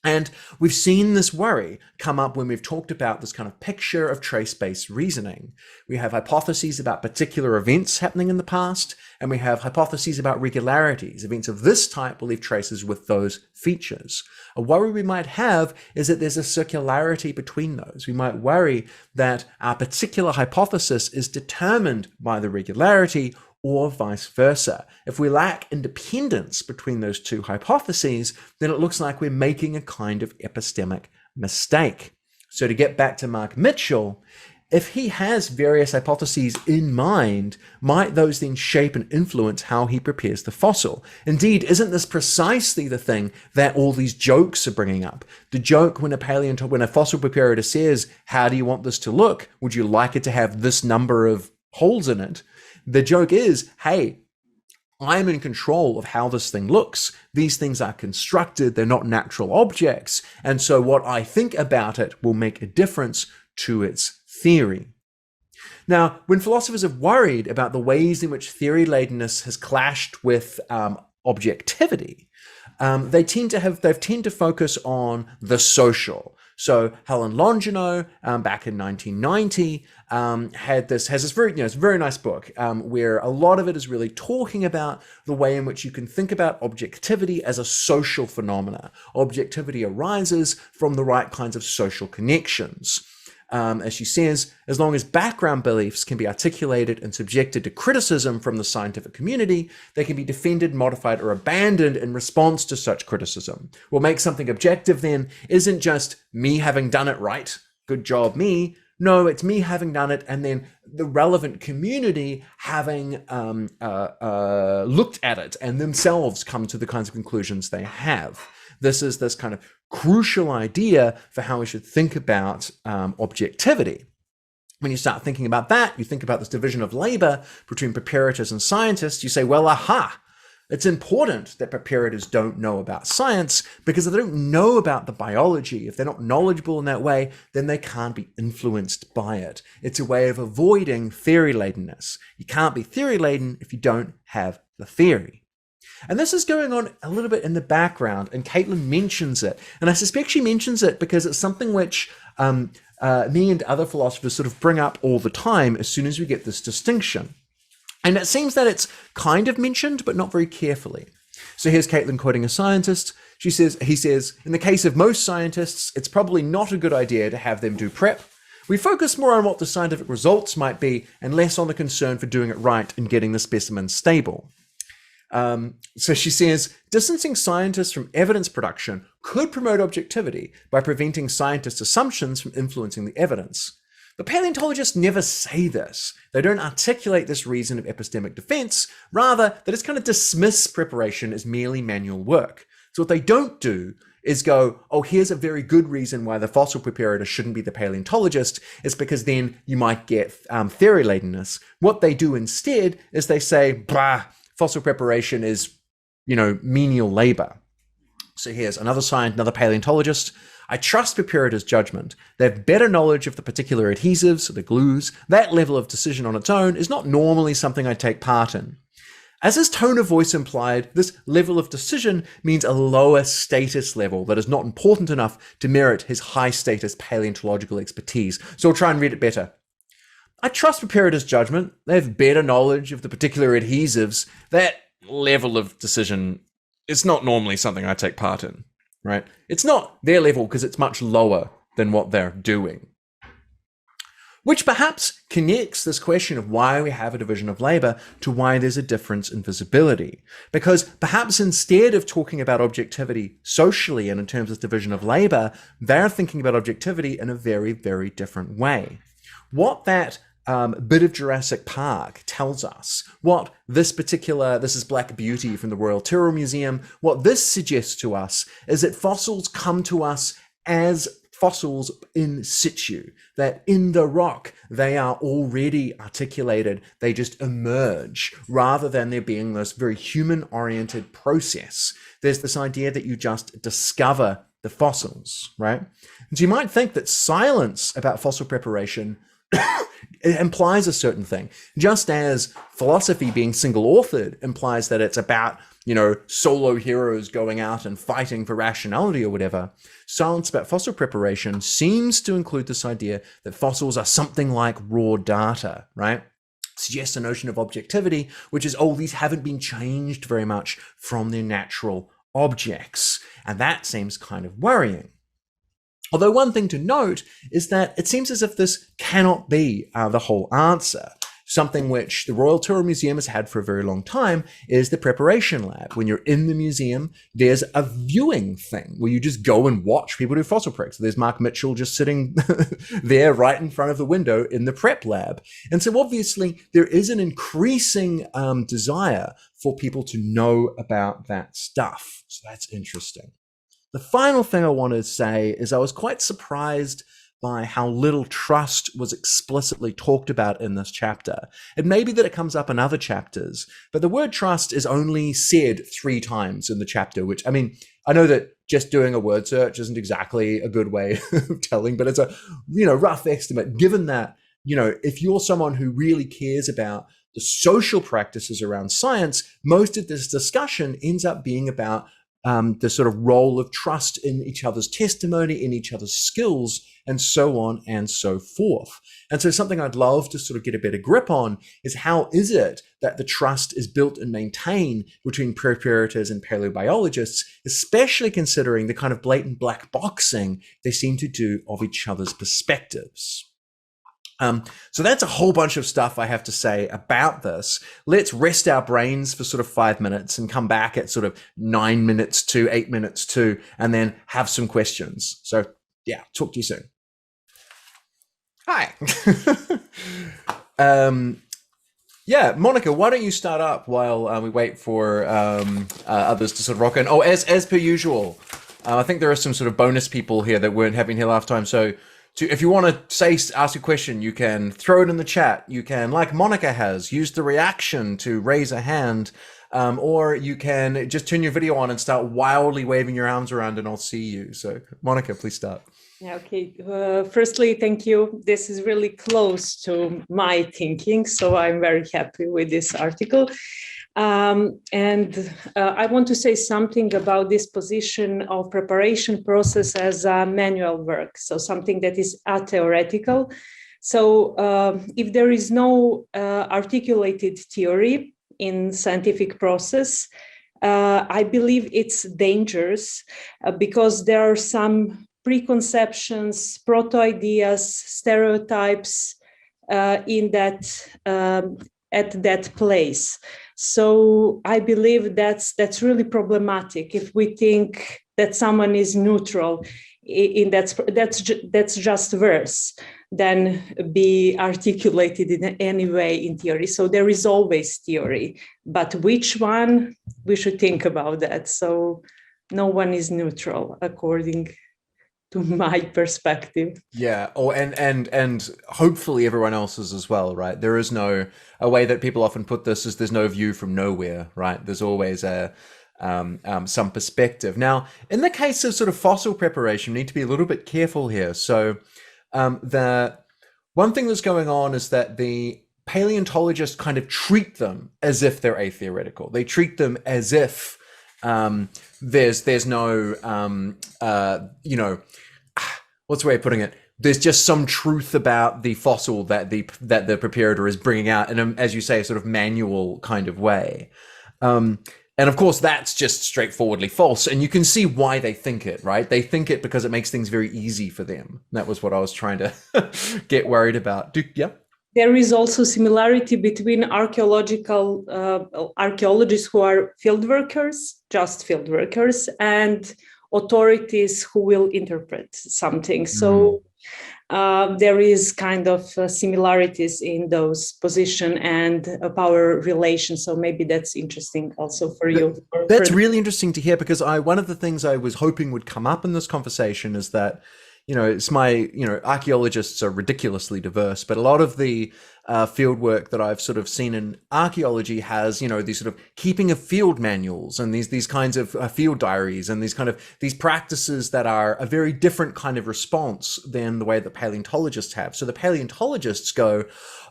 Speaker 1: And we've seen this worry come up when we've talked about this kind of picture of trace-based reasoning. We have hypotheses about particular events happening in the past, and we have hypotheses about regularities. Events of this type will leave traces with those features. A worry we might have is that there's a circularity between those. We might worry that our particular hypothesis is determined by the regularity, or vice versa. If we lack independence between those two hypotheses, then it looks like we're making a kind of epistemic mistake. So to get back to Mark Mitchell, if he has various hypotheses in mind, might those then shape and influence how he prepares the fossil? Indeed, isn't this precisely the thing that all these jokes are bringing up? The joke when a fossil preparator says, how do you want this to look? Would you like it to have this number of holes in it? The joke is, hey, I'm in control of how this thing looks. These things are constructed, they're not natural objects. And so what I think about it will make a difference to its theory. Now, when philosophers have worried about the ways in which theory-ladenness has clashed with objectivity, they've tend to focus on the social. So Helen Longino, back in 1990, has this very nice book where a lot of it is really talking about the way in which you can think about objectivity as a social phenomena. Objectivity arises from the right kinds of social connections. as she says, as long as background beliefs can be articulated and subjected to criticism from the scientific community, they can be defended, modified, or abandoned in response to such criticism. What makes something objective then isn't just me having done it right, good job me. No, it's me having done it and then the relevant community having looked at it and themselves come to the kinds of conclusions they have. This is this kind of crucial idea for how we should think about objectivity. When you start thinking about that, you think about this division of labor between preparators and scientists, you say, well, aha, it's important that preparators don't know about science, because if they don't know about the biology, if they're not knowledgeable in that way, then they can't be influenced by it. It's a way of avoiding theory-ladenness. You can't be theory-laden if you don't have the theory. And this is going on a little bit in the background, and Caitlin mentions it. And I suspect she mentions it because it's something which me and other philosophers sort of bring up all the time as soon as we get this distinction. And it seems that it's kind of mentioned, but not very carefully. So here's Caitlin quoting a scientist. He says, in the case of most scientists, it's probably not a good idea to have them do prep. We focus more on what the scientific results might be and less on the concern for doing it right and getting the specimen stable. So she says, distancing scientists from evidence production could promote objectivity by preventing scientists' assumptions from influencing the evidence. But paleontologists never say this. They don't articulate this reason of epistemic defense, rather they just kind of dismiss preparation as merely manual work. So what they don't do is go, oh, here's a very good reason why the fossil preparator shouldn't be the paleontologist. It's because then you might get theory-ladenness. What they do instead is they say, blah, fossil preparation is, menial labor. So here's another paleontologist. I trust preparators' judgment. They have better knowledge of the particular adhesives, the glues. That level of decision on its own is not normally something I take part in. As his tone of voice implied, this level of decision means a lower status level that is not important enough to merit his high status paleontological expertise. So I'll try and read it better. I trust preparators' judgment. They have better knowledge of the particular adhesives. That level of decision is not normally something I take part in. Right? It's not their level because it's much lower than what they're doing. Which perhaps connects this question of why we have a division of labor to why there's a difference in visibility. Because perhaps instead of talking about objectivity socially and in terms of division of labor, they're thinking about objectivity in a very, very different way. What that bit of Jurassic Park tells us, what this is Black Beauty from the Royal Tyrrell Museum, what this suggests to us is that fossils come to us as fossils in situ, that in the rock they are already articulated, they just emerge, rather than there being this very human-oriented process. There's this idea that you just discover the fossils, right? And so you might think that silence about fossil preparation it implies a certain thing, just as philosophy being single-authored implies that it's about, solo heroes going out and fighting for rationality or whatever. Silence about fossil preparation seems to include this idea that fossils are something like raw data, right? Suggests a notion of objectivity, which is, oh, these haven't been changed very much from their natural objects. And that seems kind of worrying. Although one thing to note is that it seems as if this cannot be the whole answer. Something which the Royal Tyrrell Museum has had for a very long time is the preparation lab. When you're in the museum, there's a viewing thing where you just go and watch people do fossil prep. So there's Mark Mitchell just sitting there right in front of the window in the prep lab. And so obviously there is an increasing desire for people to know about that stuff. So that's interesting. The final thing I want to say is I was quite surprised by how little trust was explicitly talked about in this chapter. It may be that it comes up in other chapters, but the word trust is only said 3 times in the chapter, which, I mean, I know that just doing a word search isn't exactly a good way of telling, but it's a, rough estimate, given that, if you're someone who really cares about the social practices around science, most of this discussion ends up being about the sort of role of trust in each other's testimony, in each other's skills, and so on and so forth. And so something I'd love to sort of get a better grip on is how is it that the trust is built and maintained between preparators and paleobiologists, especially considering the kind of blatant black boxing they seem to do of each other's perspectives. So that's a whole bunch of stuff I have to say about this. Let's rest our brains for sort of 5 minutes and come back at sort of 9 minutes to 8 minutes to, and then have some questions. So yeah, talk to you soon. Hi. Yeah, Monica, why don't you start up while we wait for others to sort of rock in? Oh, as per usual, I think there are some sort of bonus people here that weren't having here last time. So if you want to ask a question, you can throw it in the chat. You can, like Monica has, use the reaction to raise a hand, or you can just turn your video on and start wildly waving your arms around and I'll see you. So Monica, please start.
Speaker 2: Yeah, okay. Firstly, thank you. This is really close to my thinking, so I'm very happy with this article. And I want to say something about this position of preparation process as a manual work, so something that is atheoretical. So if there is no articulated theory in scientific process, I believe it's dangerous because there are some preconceptions, proto-ideas, stereotypes in that at that place. So I believe that's really problematic if we think that someone is neutral in that's just verse, then be articulated in any way in theory. So there is always theory, but which one, we should think about that. So no one is neutral according to my perspective.
Speaker 1: Yeah. Oh, and hopefully everyone else's as well, right? There is a way that people often put this is there's no view from nowhere, right? There's always some perspective. Now, in the case of sort of fossil preparation, we need to be a little bit careful here. So the one thing that's going on is that the paleontologists kind of treat them as if they're atheoretical. They treat them as if there's no what's the way of putting it? There's just some truth about the fossil that the preparator is bringing out in a, as you say, a sort of manual kind of way. And of course, that's just straightforwardly false. And you can see why they think it, right? They think it because it makes things very easy for them. That was what I was trying to get worried about. Yeah.
Speaker 2: There is also similarity between archaeologists who are field workers, just field workers, and authorities who will interpret something. So there is kind of similarities in those position and power relations. So maybe that's interesting also for you.
Speaker 1: That's really interesting to hear because one of the things I was hoping would come up in this conversation is that, archaeologists are ridiculously diverse, but a lot of the field work that I've sort of seen in archaeology has, these sort of keeping of field manuals and these kinds of field diaries and these practices that are a very different kind of response than the way that paleontologists have. So the paleontologists go,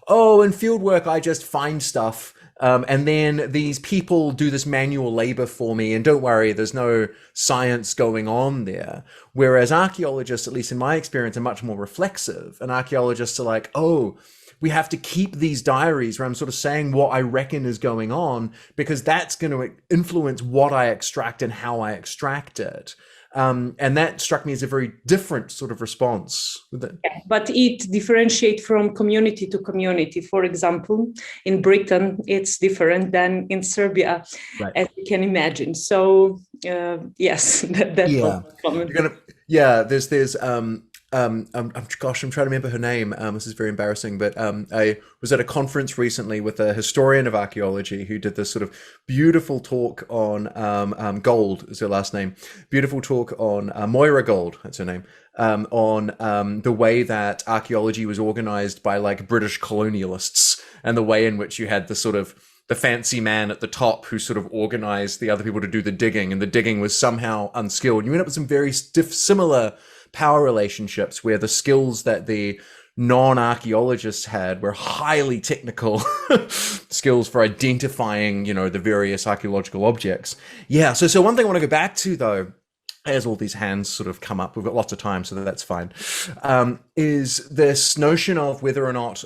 Speaker 1: oh, in field work, I just find stuff. And then these people do this manual labor for me, and don't worry, there's no science going on there. Whereas archaeologists, at least in my experience, are much more reflexive. And archaeologists are like, oh, we have to keep these diaries where I'm sort of saying what I reckon is going on, because that's going to influence what I extract and how I extract it. And that struck me as a very different sort of response.
Speaker 2: But it differentiates from community to community. For example, in Britain, it's different than in Serbia, right, as you can imagine. So yes, that's common.
Speaker 1: There's I'm trying to remember her name. This is very embarrassing, but I was at a conference recently with a historian of archaeology who did this sort of beautiful talk on Gold is her last name. Beautiful talk on Moira Gold, that's her name, on the way that archaeology was organized by like British colonialists and the way in which you had the fancy man at the top who sort of organized the other people to do the digging, and the digging was somehow unskilled. You end up with some very similar power relationships where the skills that the non-archaeologists had were highly technical skills for identifying, the various archaeological objects. Yeah, so one thing I want to go back to, though, as all these hands sort of come up, we've got lots of time, so that's fine, is this notion of whether or not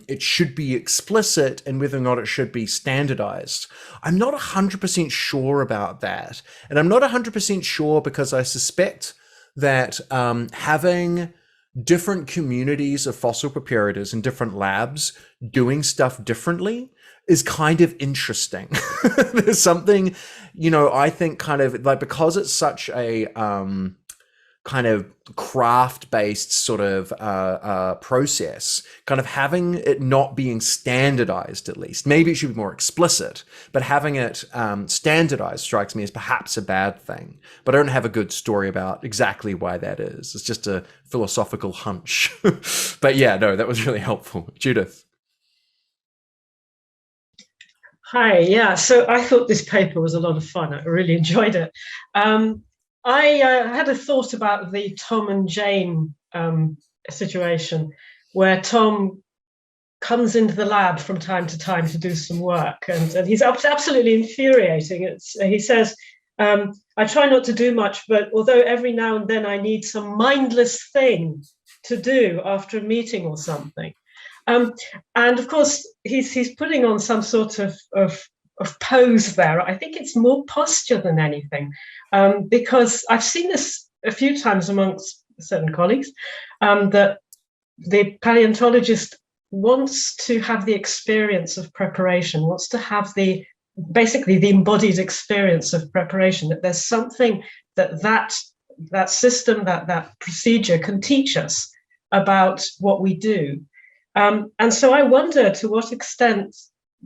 Speaker 1: it should be explicit and whether or not it should be standardized. I'm not 100% sure about that. And I'm not 100% sure because I suspect that having different communities of fossil preparators in different labs doing stuff differently is kind of interesting. There's something, I think kind of like, because it's such a kind of craft-based sort of process, kind of having it not being standardized, at least. Maybe it should be more explicit, but having it standardized strikes me as perhaps a bad thing. But I don't have a good story about exactly why that is. It's just a philosophical hunch. But yeah, no, that was really helpful. Judith.
Speaker 3: Hi, yeah, so I thought this paper was a lot of fun. I really enjoyed it. I had a thought about the Tom and Jane situation, where Tom comes into the lab from time to time to do some work, and he's absolutely infuriating. He says, I try not to do much, but although every now and then I need some mindless thing to do after a meeting or something. And of course, he's putting on some sort of pose there. I think it's more posture than anything, because I've seen this a few times amongst certain colleagues, that the paleontologist wants to have the experience of preparation, wants to have basically the embodied experience of preparation, that there's something that system, that procedure can teach us about what we do. And so I wonder to what extent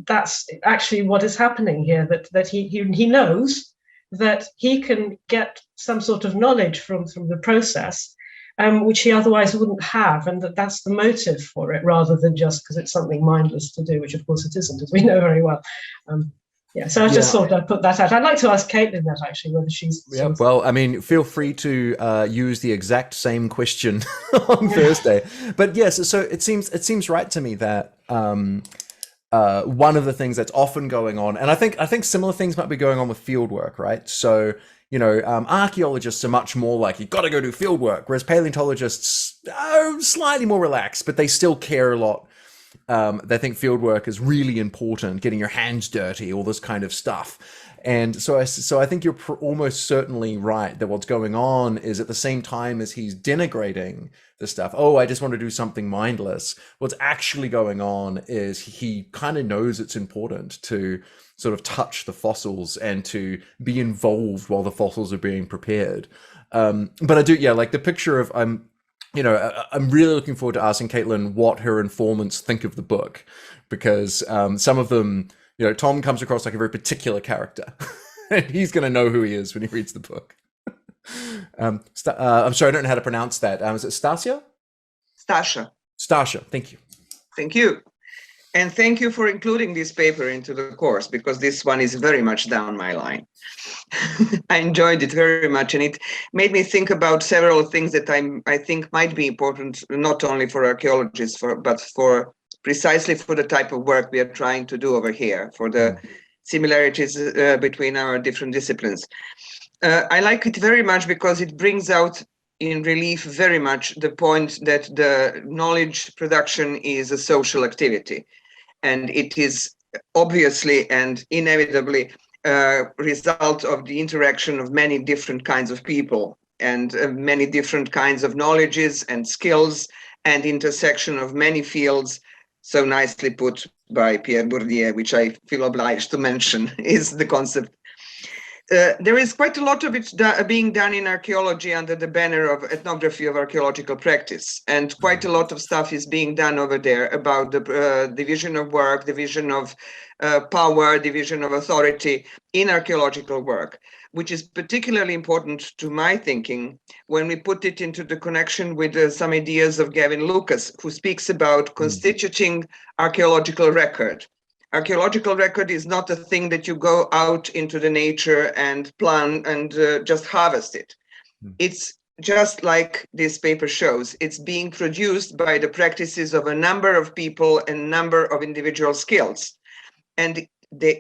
Speaker 3: that's actually what is happening here, that he knows that he can get some sort of knowledge from the process, which he otherwise wouldn't have, and that's the motive for it, rather than just because it's something mindless to do, which of course it isn't, as we know very well. So I just thought I'd put that out. I'd like to ask Caitlin that, actually, whether she's...
Speaker 1: Yeah, well, I mean, feel free to use the exact same question on Thursday. But yes, so it seems right to me that one of the things that's often going on, and I think similar things might be going on with field work, right? So, archaeologists are much more like, you've got to go do field work, whereas paleontologists are slightly more relaxed, but they still care a lot. They think field work is really important, getting your hands dirty, all this kind of stuff. And so I think you're almost certainly right that what's going on is, at the same time as he's denigrating the stuff, oh, I just want to do something mindless, what's actually going on is he kind of knows it's important to sort of touch the fossils and to be involved while the fossils are being prepared. But I do, like the picture of, I'm really looking forward to asking Caitlin what her informants think of the book, because some of them, Tom comes across like a very particular character, and he's going to know who he is when he reads the book. I'm sorry, I don't know how to pronounce that. Is it Stasia?
Speaker 4: Stasha.
Speaker 1: Stasha, thank you.
Speaker 4: Thank you. And thank you for including this paper into the course, because this one is very much down my line. I enjoyed it very much, and it made me think about several things that I think might be important, not only for archaeologists, but for precisely for the type of work we are trying to do over here, for the similarities between our different disciplines. I like it very much because it brings out in relief very much the point that the knowledge production is a social activity. And it is obviously and inevitably a result of the interaction of many different kinds of people and many different kinds of knowledges and skills and intersection of many fields, so nicely put by Pierre Bourdieu, which I feel obliged to mention, is the concept. There is quite a lot of it being done in archaeology under the banner of ethnography of archaeological practice. And quite a lot of stuff is being done over there about the division of work, division of power, division of authority in archaeological work, which is particularly important to my thinking when we put it into the connection with some ideas of Gavin Lucas, who speaks about constituting archaeological record. Archaeological record is not a thing that you go out into the nature and plant and just harvest it. It's just like this paper shows, it's being produced by the practices of a number of people and number of individual skills. And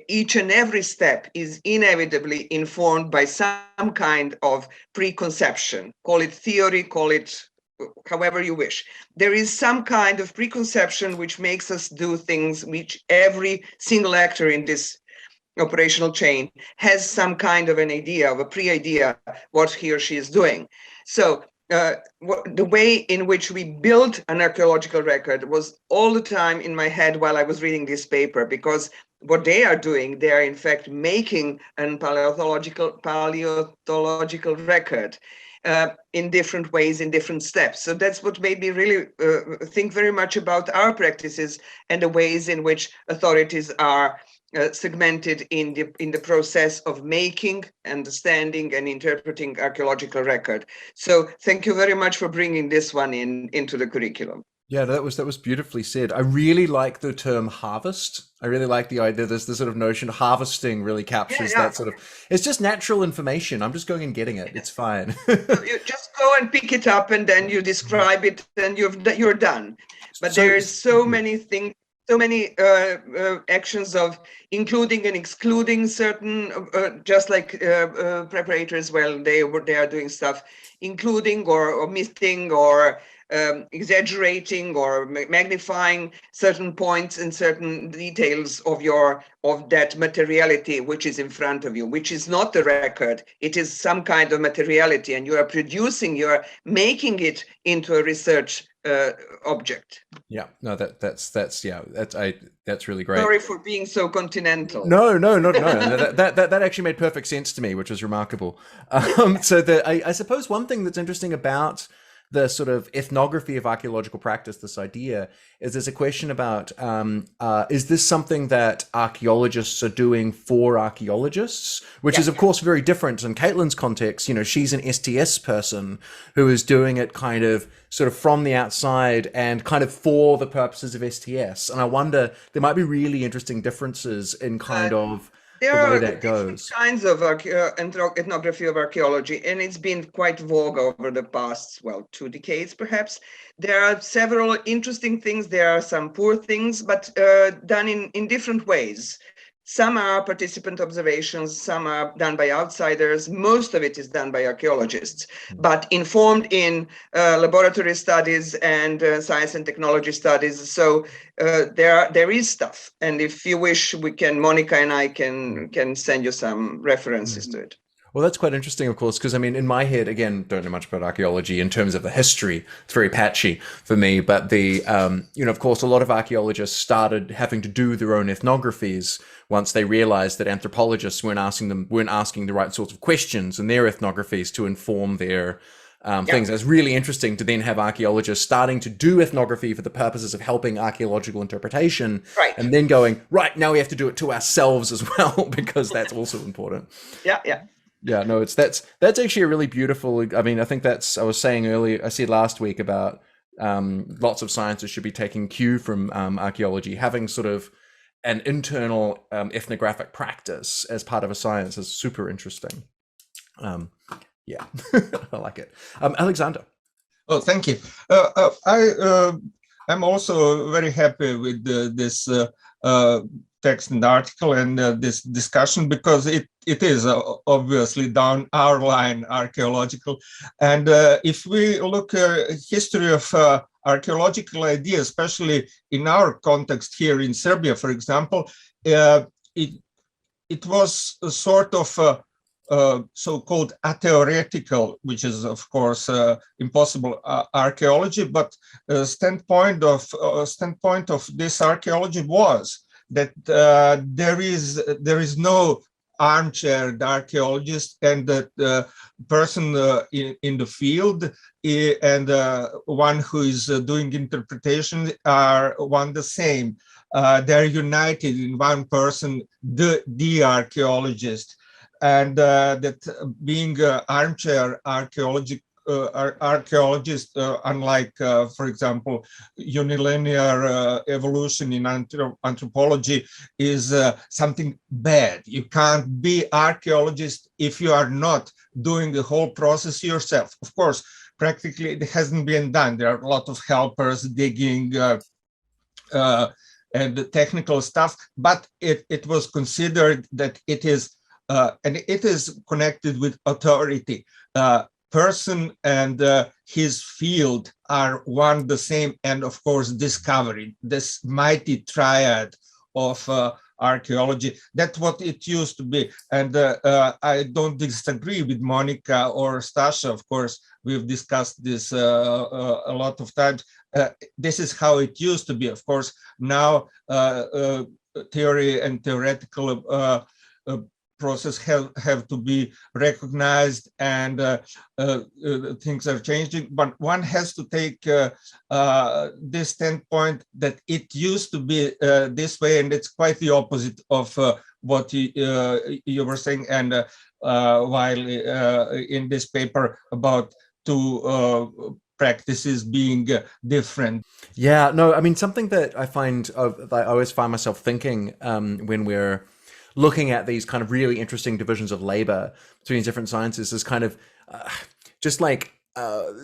Speaker 4: each and every step is inevitably informed by some kind of preconception. Call it theory, call it however you wish. There is some kind of preconception which makes us do things which every single actor in this operational chain has some kind of an idea, of a pre-idea, what he or she is doing. So the way in which we built an archaeological record was all the time in my head while I was reading this paper, because what they are doing, they are in fact making a paleontological record in different ways, in different steps. So that's what made me really think very much about our practices and the ways in which authorities are segmented in the process of making, understanding, and interpreting archaeological record. So thank you very much for bringing this one into the curriculum.
Speaker 1: Yeah, that was beautifully said. I really like the term harvest. I really like the idea. There's this sort of notion harvesting really captures that sort of. It's just natural information. I'm just going and getting it. It's fine.
Speaker 4: You just go and pick it up, and then you describe it, and you're done. But there's so many things. So many actions of including and excluding certain, just like preparators, well, they are doing stuff, including or omitting or exaggerating or magnifying certain points and certain details of that materiality which is in front of you, which is not the record. It is some kind of materiality, and you are making it into a research object.
Speaker 1: Yeah, no, that's really great.
Speaker 4: Sorry for being so continental.
Speaker 1: No. That actually made perfect sense to me, which was remarkable. So I suppose one thing that's interesting about the sort of ethnography of archaeological practice, this idea, is there's a question about, is this something that archaeologists are doing for archaeologists, which is, of course, very different in Caitlin's context. You know, she's an STS person who is doing it kind of sort of from the outside and kind of for the purposes of STS. And I wonder, there might be really interesting differences in kind of
Speaker 4: there
Speaker 1: the way
Speaker 4: are
Speaker 1: that goes.
Speaker 4: kinds of ethnography of archaeology, and it's been quite vogue over the past, 2 decades, perhaps. There are several interesting things. There are some poor things, but done in different ways. Some are participant observations, some are done by outsiders. Most of it is done by archaeologists, but informed in laboratory studies and science and technology studies. So there is stuff. And if you wish, Monica and I can send you some references to it.
Speaker 1: Well, that's quite interesting, of course, because I mean, in my head, again, don't know much about archaeology in terms of the history. It's very patchy for me. But of course, a lot of archaeologists started having to do their own ethnographies once they realized that anthropologists weren't asking the right sorts of questions in their ethnographies to inform their things. It's really interesting to then have archaeologists starting to do ethnography for the purposes of helping archaeological interpretation, and then going, right, now we have to do it to ourselves as well, because that's also important. Yeah, no, that's actually a really beautiful. I mean, I think I was saying earlier, I said last week about lots of sciences should be taking cue from archaeology, having sort of an internal ethnographic practice as part of a science is super interesting. Yeah, I like it. Alexander.
Speaker 5: Oh, thank you. I'm also very happy with this text and article and this discussion, because it is obviously down our line, archaeological. And if we look at history of archaeological ideas, especially in our context here in Serbia, for example, it was a sort of so-called atheoretical, which is of course impossible archaeology, but standpoint of this archaeology was that there is no armchair archaeologist, and that person in the field and one who is doing interpretation are one the same. They're united in one person, the archaeologist, and that being armchair archaeologists, unlike, for example, unilinear evolution in anthropology, is something bad. You can't be archaeologist if you are not doing the whole process yourself. Of course, practically it hasn't been done. There are a lot of helpers digging and the technical stuff, but it was considered that it is, and it is connected with authority. Person and his field are one the same, and of course discovery, this mighty triad of archaeology. That's what it used to be. And I don't disagree with Monica or Stasha. Of course, we've discussed this a lot of times. This is how it used to be. Of course, now theory and theoretical process have to be recognized, and things are changing. But one has to take this standpoint that it used to be this way, and it's quite the opposite of what you were saying. And while in this paper about two practices being different.
Speaker 1: Yeah, no, I mean, something that I find, that I always find myself thinking when we're looking at these kind of really interesting divisions of labor between different sciences is kind of just like,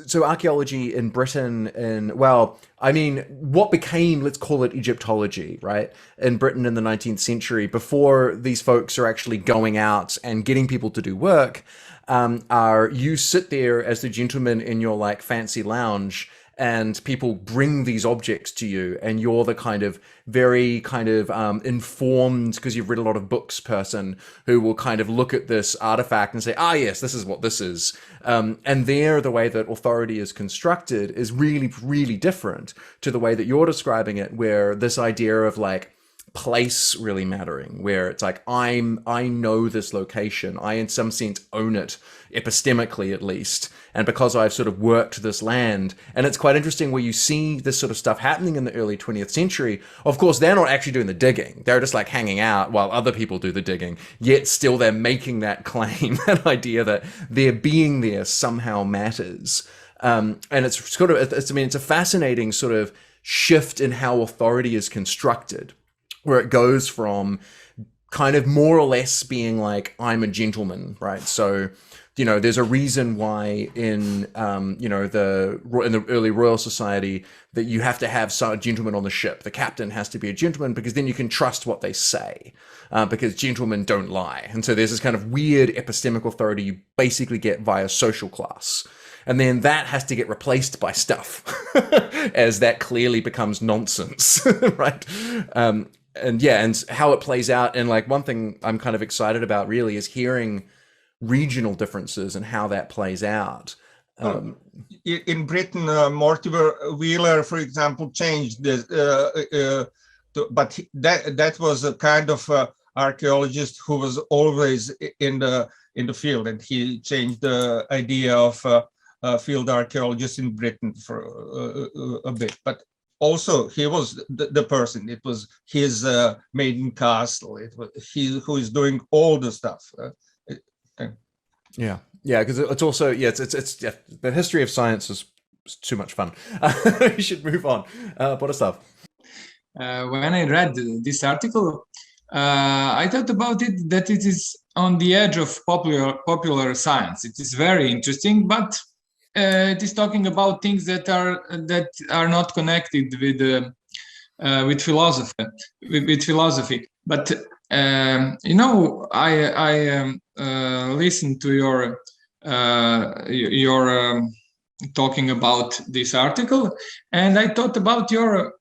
Speaker 1: so archaeology in Britain, what became, let's call it Egyptology, right? In Britain in the 19th century, before these folks are actually going out and getting people to do work, you sit there as the gentleman in your like fancy lounge, and people bring these objects to you, and you're the kind of very kind of informed, because you've read a lot of books, person who will kind of look at this artifact and say, ah, yes, this is what this is. And there, the way that authority is constructed is really, really different to the way that you're describing it, where this idea of like place really mattering, where it's like, I know this location, I in some sense own it, epistemically at least, and because I've sort of worked this land. And it's quite interesting where you see this sort of stuff happening in the early 20th century. Of course, they're not actually doing the digging, they're just like hanging out while other people do the digging, yet still they're making that claim, that idea that their being there somehow matters. And it's sort of, it's a fascinating sort of shift in how authority is constructed, where it goes from kind of more or less being like, I'm a gentleman, right? So, you know, there's a reason why in the early Royal Society that you have to have a gentleman on the ship. The captain has to be a gentleman, because then you can trust what they say, because gentlemen don't lie. And so there's this kind of weird epistemic authority you basically get via social class. And then that has to get replaced by stuff, as that clearly becomes nonsense, right? And how it plays out. And like, one thing I'm kind of excited about really is hearing regional differences and how that plays out.
Speaker 5: In Britain, Mortimer Wheeler, for example, changed this, but that was a kind of archaeologist who was always in the field, and he changed the idea of field archaeologists in Britain for a bit. But also, he was the person. It was his maiden castle. It was he who is doing all the stuff.
Speaker 1: Yeah, because it's also it's the history of science is too much fun. We should move on. Borislav.
Speaker 6: When I read this article, I thought about it that it is on the edge of popular science. It is very interesting, but it is talking about things that are not connected with philosophy. But I listened to your talking about this article, and I thought about your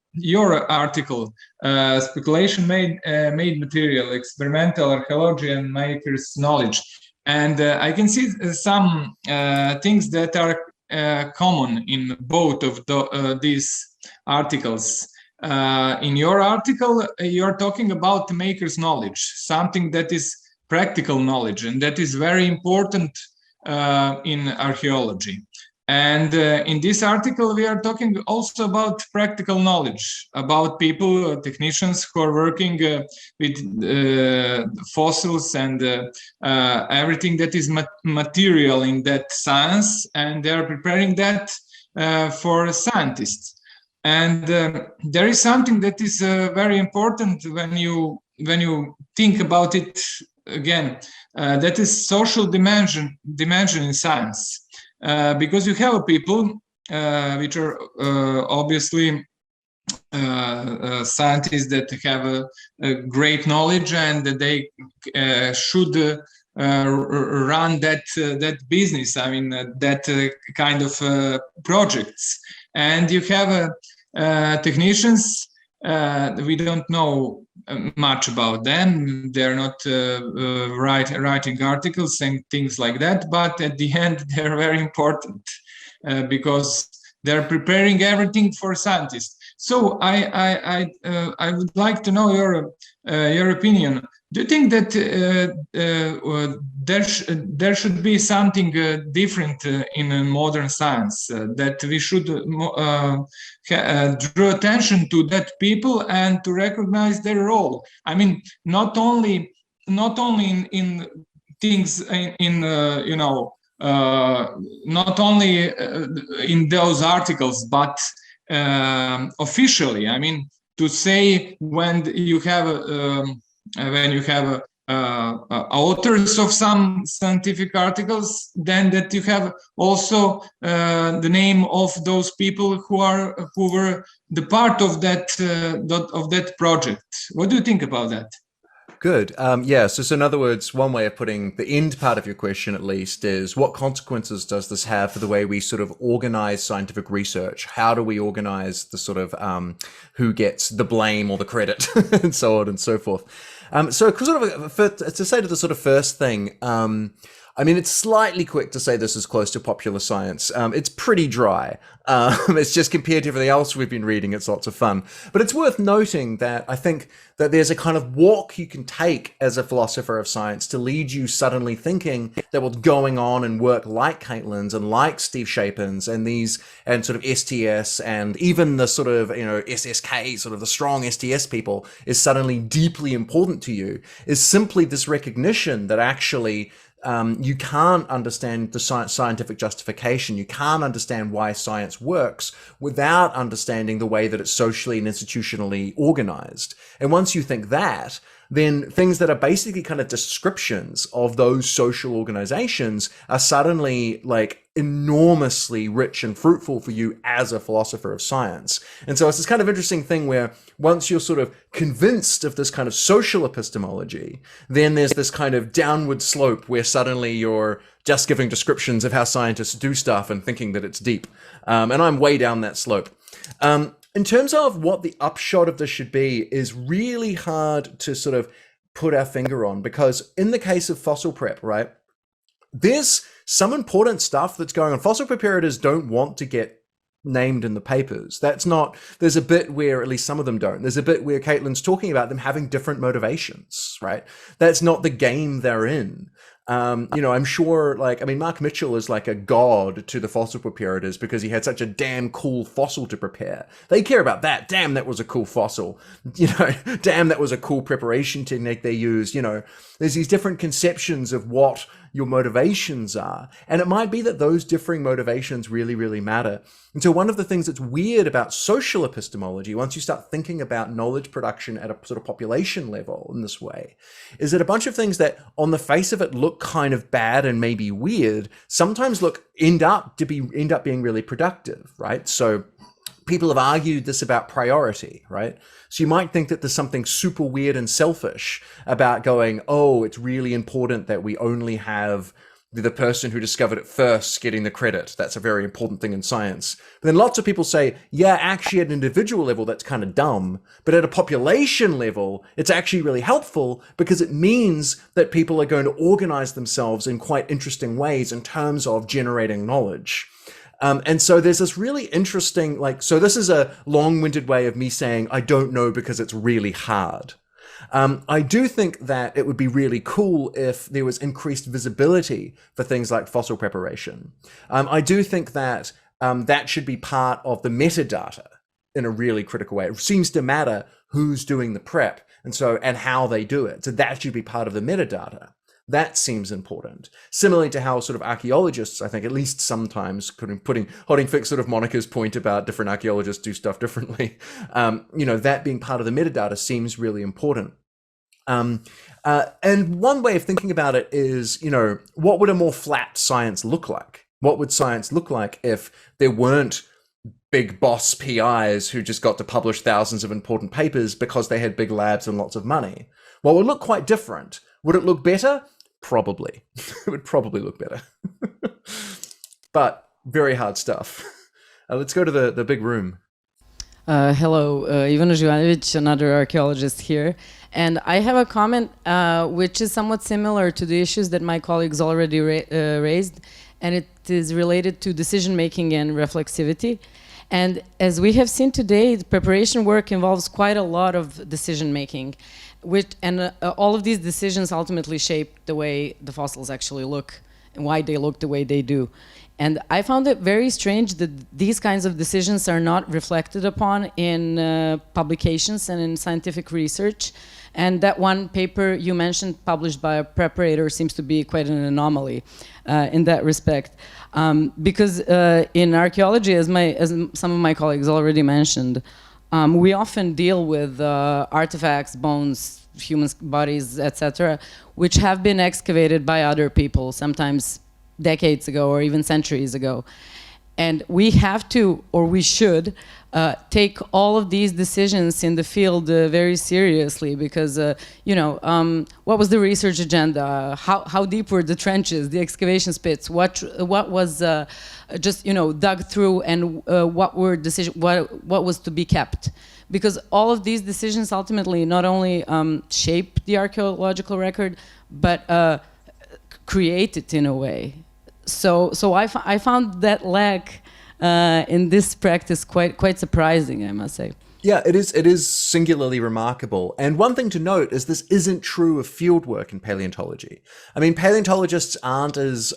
Speaker 6: article, speculation made material, experimental archaeology and makers' knowledge. And I can see some things that are common in both of these articles. In your article, you're talking about maker's knowledge, something that is practical knowledge, and that is very important in archaeology. And in this article, we are talking also about practical knowledge, about people, technicians who are working with fossils and everything that is material in that science, and they are preparing that for scientists. And there is something that is very important when you think about it again. That is social dimension in science. Because you have people which are obviously scientists that have a great knowledge, and that they should run that business. I mean, that kind of projects. And you have technicians. We don't know much about them. They're not writing articles and things like that, but at the end they're very important because they're preparing everything for scientists. So I would like to know your opinion. Do you think that there should be something different in modern science, that we should draw attention to that people and to recognize their role? I mean, not only in things not only in those articles, but officially. I mean, to say when you have authors of some scientific articles, then that you have also the name of those people who were the part of that project. What do you think about that?
Speaker 1: Good. Yeah. So in other words, one way of putting the end part of your question, at least, is what consequences does this have for the way we sort of organize scientific research? How do we organize the sort of who gets the blame or the credit and so on and so forth? So sort of to say to the sort of first thing, I mean, it's slightly quick to say this is close to popular science. It's pretty dry. It's just compared to everything else we've been reading, it's lots of fun. But it's worth noting that I think that there's a kind of walk you can take as a philosopher of science to lead you suddenly thinking that what's going on in work like Caitlin's and like Steve Shapin's and sort of STS and even the sort of, SSK, sort of the strong STS people is suddenly deeply important to you, is simply this recognition that actually you can't understand the scientific justification. You can't understand why science works without understanding the way that it's socially and institutionally organized. And once you think that, then things that are basically kind of descriptions of those social organizations are suddenly like enormously rich and fruitful for you as a philosopher of science. And so it's this kind of interesting thing where once you're sort of convinced of this kind of social epistemology, then there's this kind of downward slope where suddenly you're just giving descriptions of how scientists do stuff and thinking that it's deep. And I'm way down that slope. In terms of what the upshot of this should be is really hard to sort of put our finger on, because in the case of fossil prep, right, there's some important stuff that's going on. Fossil preparators don't want to get named in the papers. There's a bit where, at least some of them don't. There's a bit where Caitlin's talking about them having different motivations, right? That's not the game they're in. I'm sure, Mark Mitchell is like a god to the fossil preparators because he had such a damn cool fossil to prepare. They care about that. Damn, that was a cool fossil. Damn, that was a cool preparation technique they used. There's these different conceptions of what your motivations are. And it might be that those differing motivations really, really matter. And so one of the things that's weird about social epistemology, once you start thinking about knowledge production at a sort of population level in this way, is that a bunch of things that on the face of it look kind of bad and maybe weird, sometimes end up being really productive, right? So people have argued this about priority, right? So you might think that there's something super weird and selfish about going, oh, it's really important that we only have the person who discovered it first getting the credit. That's a very important thing in science. But then lots of people say, yeah, actually at an individual level, that's kind of dumb. But at a population level, it's actually really helpful because it means that people are going to organize themselves in quite interesting ways in terms of generating knowledge. And so there's this really interesting, so this is a long-winded way of me saying, I don't know because it's really hard. I do think that it would be really cool if there was increased visibility for things like fossil preparation. I do think that that should be part of the metadata in a really critical way. It seems to matter who's doing the prep and how they do it. So that should be part of the metadata. That seems important. Similarly to how sort of archaeologists, I think, at least sometimes holding fixed sort of Monica's point about different archaeologists do stuff differently. That being part of the metadata seems really important. And one way of thinking about it is, what would a more flat science look like? What would science look like if there weren't big boss PIs who just got to publish thousands of important papers because they had big labs and lots of money? Well, it would look quite different. Would it look better? Probably. It would probably look better. But very hard stuff. Let's go to the big room.
Speaker 7: Hello, Ivana Živanović, another archaeologist here. And I have a comment which is somewhat similar to the issues that my colleagues already raised, and it is related to decision-making and reflexivity. And as we have seen today, the preparation work involves quite a lot of decision-making, and all of these decisions ultimately shape the way the fossils actually look and why they look the way they do. And I found it very strange that these kinds of decisions are not reflected upon in publications and in scientific research. And that one paper you mentioned, published by a preparator, seems to be quite an anomaly in that respect. Because in archaeology, as some of my colleagues already mentioned, we often deal with artifacts, bones, human bodies, etc., which have been excavated by other people, sometimes decades ago or even centuries ago. And we have to, or we should, take all of these decisions in the field very seriously, because, what was the research agenda? How deep were the trenches, the excavation pits? What was just dug through, and what was to be kept? Because all of these decisions ultimately not only shape the archaeological record, but create it in a way. So I found that lack in this practice quite surprising, I must say.
Speaker 1: Yeah, it is singularly remarkable. And one thing to note is this isn't true of fieldwork in paleontology. I mean, paleontologists aren't as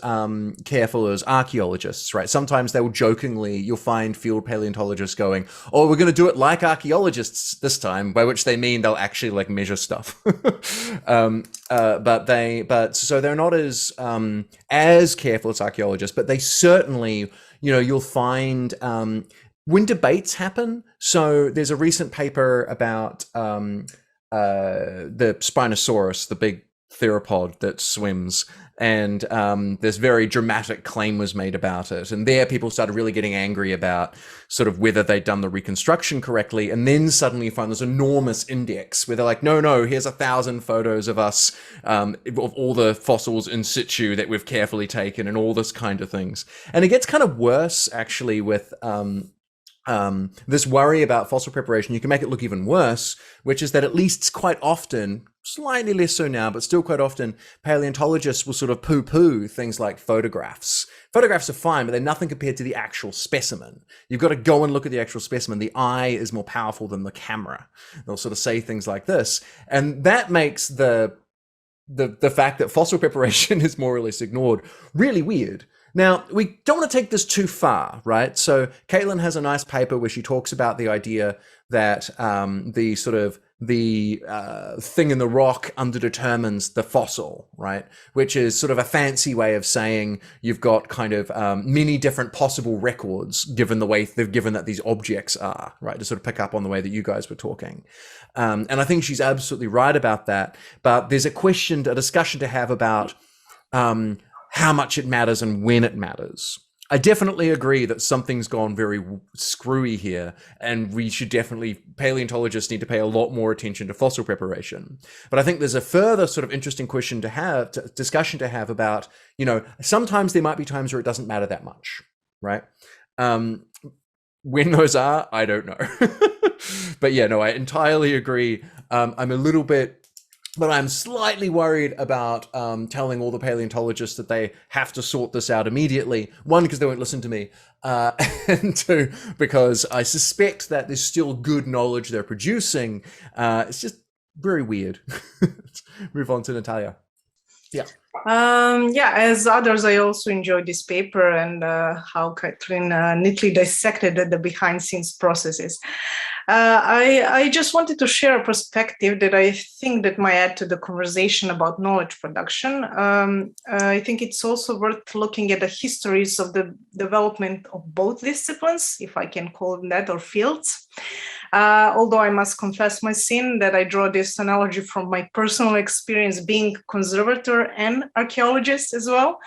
Speaker 1: careful as archaeologists, right? Sometimes you'll find field paleontologists going, "Oh, we're going to do it like archaeologists this time," by which they mean they'll actually measure stuff. So they're not as careful as archaeologists, but they certainly, you'll find when debates happen. So there's a recent paper about the Spinosaurus, the big theropod that swims, and this very dramatic claim was made about it. And there people started really getting angry about sort of whether they'd done the reconstruction correctly. And then suddenly you find this enormous index where they're like, no, here's 1,000 photos of us, of all the fossils in situ that we've carefully taken and all this kind of things. And it gets kind of worse actually with this worry about fossil preparation. You can make it look even worse, which is that at least quite often, slightly less so now, but still quite often, paleontologists will sort of poo-poo things like photographs. Photographs are fine, but they're nothing compared to the actual specimen. You've got to go and look at the actual specimen. The eye is more powerful than the camera. They'll sort of say things like this. And that makes the fact that fossil preparation is more or less ignored really weird. Now, we don't want to take this too far, right? So Caitlin has a nice paper where she talks about the idea that the thing in the rock underdetermines the fossil, right? Which is sort of a fancy way of saying you've got kind of many different possible records given the way they've given that these objects are, right? To sort of pick up on the way that you guys were talking. And I think she's absolutely right about that. But there's a discussion to have about how much it matters and when it matters. I definitely agree that something's gone very screwy here, and paleontologists need to pay a lot more attention to fossil preparation. But I think there's a further sort of interesting discussion to have about, sometimes there might be times where it doesn't matter that much, right? When those are, I don't know. But yeah, no, I entirely agree. But I'm slightly worried about telling all the paleontologists that they have to sort this out immediately. One, because they won't listen to me. And two, because I suspect that there's still good knowledge they're producing. It's just very weird. Move on to Natalia. Yeah.
Speaker 8: Yeah, as others, I also enjoyed this paper and how Kathleen neatly dissected the behind-scenes processes. I just wanted to share a perspective that I think that might add to the conversation about knowledge production. I think it's also worth looking at the histories of the development of both disciplines, if I can call them that, or fields. Although I must confess my sin that I draw this analogy from my personal experience being conservator and archaeologist as well.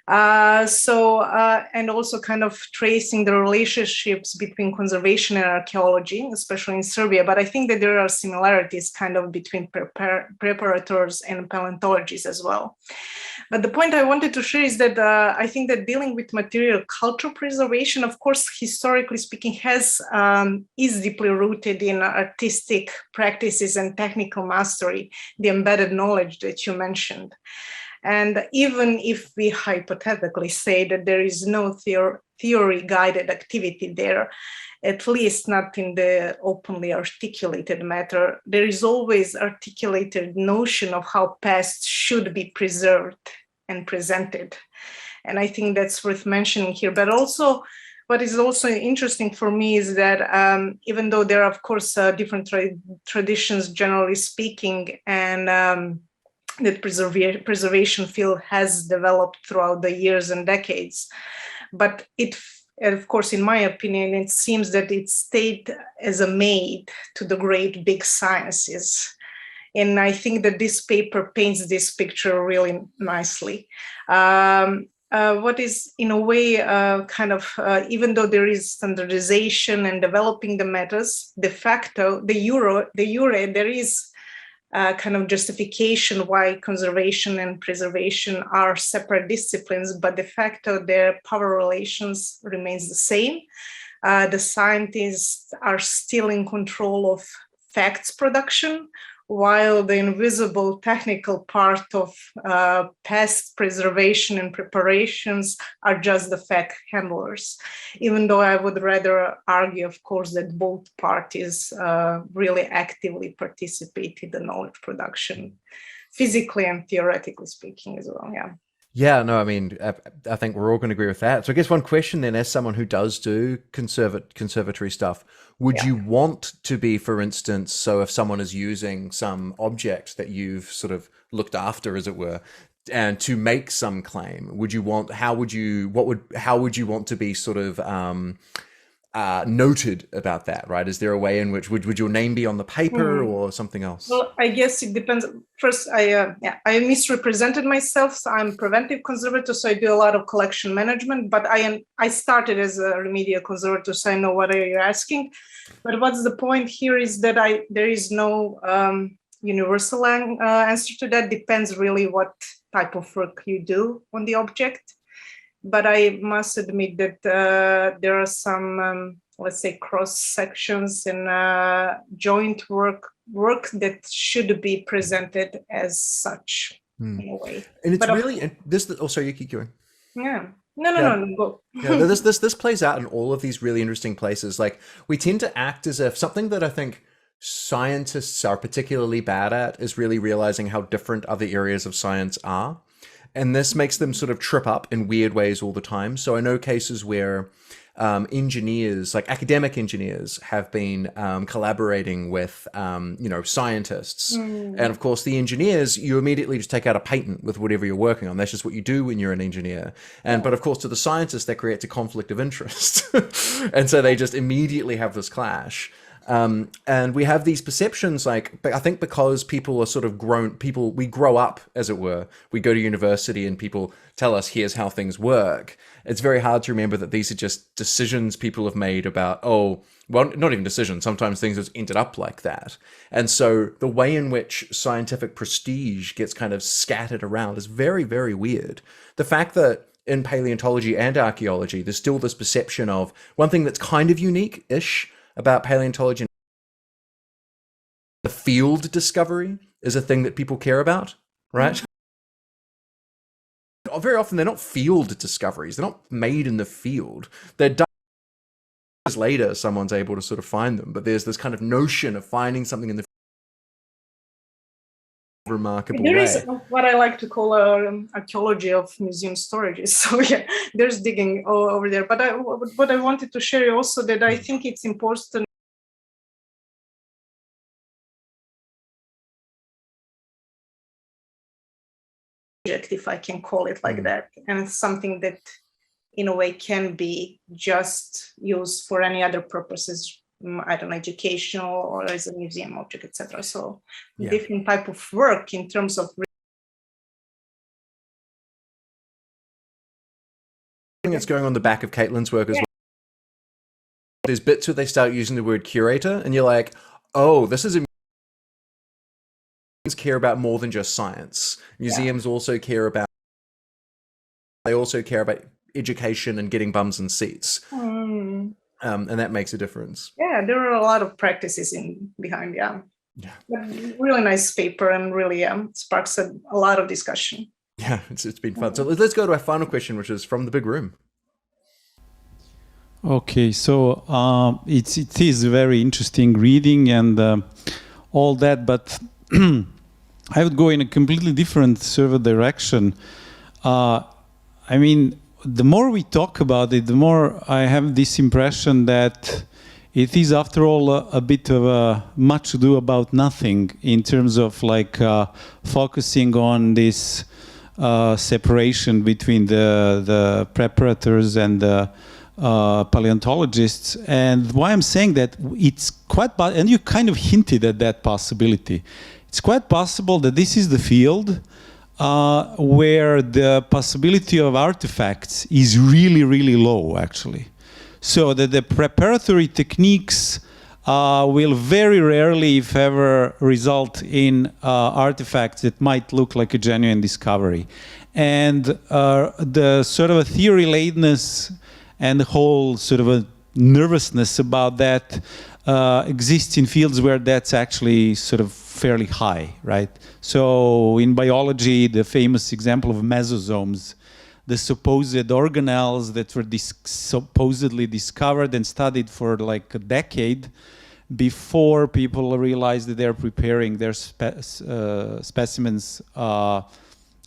Speaker 8: And also kind of tracing the relationships between conservation and archaeology, especially in Serbia. But I think that there are similarities kind of between preparators and paleontologists as well. But the point I wanted to share is that I think that dealing with material cultural preservation, of course, historically speaking, is deeply rooted in artistic practices and technical mastery, the embedded knowledge that you mentioned. And even if we hypothetically say that there is no theory-guided activity there, at least not in the openly articulated matter, there is always articulated notion of how past should be preserved and presented. And I think that's worth mentioning here. But also, what is also interesting for me is that even though there are, of course, different traditions, generally speaking, and that preservation field has developed throughout the years and decades. But of course, in my opinion, it seems that it stayed as a maid to the great big sciences. And I think that this paper paints this picture really nicely. What is, in a way, even though there is standardization and developing the methods, de facto, de jure, there is kind of justification why conservation and preservation are separate disciplines, but de facto their power relations remains the same. The scientists are still in control of facts production, while the invisible technical part of past preservation and preparations are just the fact handlers. Even though I would rather argue, of course, that both parties really actively participate in the knowledge production, physically and theoretically speaking as well, yeah.
Speaker 1: Yeah, no, I mean, I think we're all going to agree with that. So I guess one question then, as someone who does do conservatory stuff, would you want to be, for instance, so if someone is using some object that you've sort of looked after, as it were, and to make some claim, how would you want to be sort of noted about that, right? Is there a way in which would your name be on the paper or something else?
Speaker 8: Well, I guess it depends. First, I misrepresented myself. So I'm preventive conservator, so I do a lot of collection management. But I started as a remedial conservator, so I know what you're asking. But what's the point here is that there is no universal answer to that. Depends really what type of work you do on the object. But I must admit that there are some, let's say, cross sections and joint work that should be presented as such in a way.
Speaker 1: And it's sorry, you keep going.
Speaker 8: Yeah. No, go.
Speaker 1: Yeah, this plays out in all of these really interesting places. Like, we tend to act as if something that I think scientists are particularly bad at is really realizing how different other areas of science are. And this makes them sort of trip up in weird ways all the time. So I know cases where engineers, like academic engineers, have been collaborating with, scientists. And of course, the engineers, you immediately just take out a patent with whatever you're working on. That's just what you do when you're an engineer. But of course, to the scientists, that creates a conflict of interest. And so they just immediately have this clash. And we have these perceptions, like, I think because people are sort of we grow up, as it were. We go to university and people tell us, here's how things work. It's very hard to remember that these are just decisions people have made about, not even decisions. Sometimes things have ended up like that. And so the way in which scientific prestige gets kind of scattered around is very, very weird. The fact that in paleontology and archaeology, there's still this perception of one thing that's kind of unique-ish about paleontology. The field discovery is a thing that people care about, right? Very often they're not field discoveries. They're not made in the field. They're done years later, someone's able to sort of find them. But there's this kind of notion of finding something in the remarkable
Speaker 8: There is
Speaker 1: way.
Speaker 8: what I like to call archaeology of museum storages. So yeah, there's digging all over there. But what I wanted to share also that I think it's important. If I can call it like that, and it's something that in a way can be just used for any other purposes, I don't know, educational or as a museum object, etc. So different type of work in terms of
Speaker 1: That's going on the back of Caitlin's work as well. There's bits where they start using the word curator, and you're like, oh, this is a care about more than just science. Museums also care about education and getting bums and seats. And that makes a difference.
Speaker 8: Yeah, there are a lot of practices behind. But really nice paper, and really sparks a lot of discussion.
Speaker 1: Yeah, it's been fun. So let's go to our final question, which is from the big room.
Speaker 9: Okay, so it is very interesting reading and all that, but I would go in a completely different sort of direction. I mean, the more we talk about it, the more I have this impression that it is, after all, a bit of a much ado about nothing in terms of like focusing on this separation between the preparators and the paleontologists. And why I'm saying that, it's quite, and you kind of hinted at that possibility. It's quite possible that this is the field where the possibility of artifacts is really, really low, actually. So that the preparatory techniques will very rarely, if ever, result in artifacts that might look like a genuine discovery. And the sort of a theory-ladeness and the whole sort of a nervousness about that exists in fields where that's actually sort of fairly high, right? So in biology, the famous example of mesosomes, the supposed organelles that were supposedly discovered and studied for like a decade before people realized that they're preparing their specimens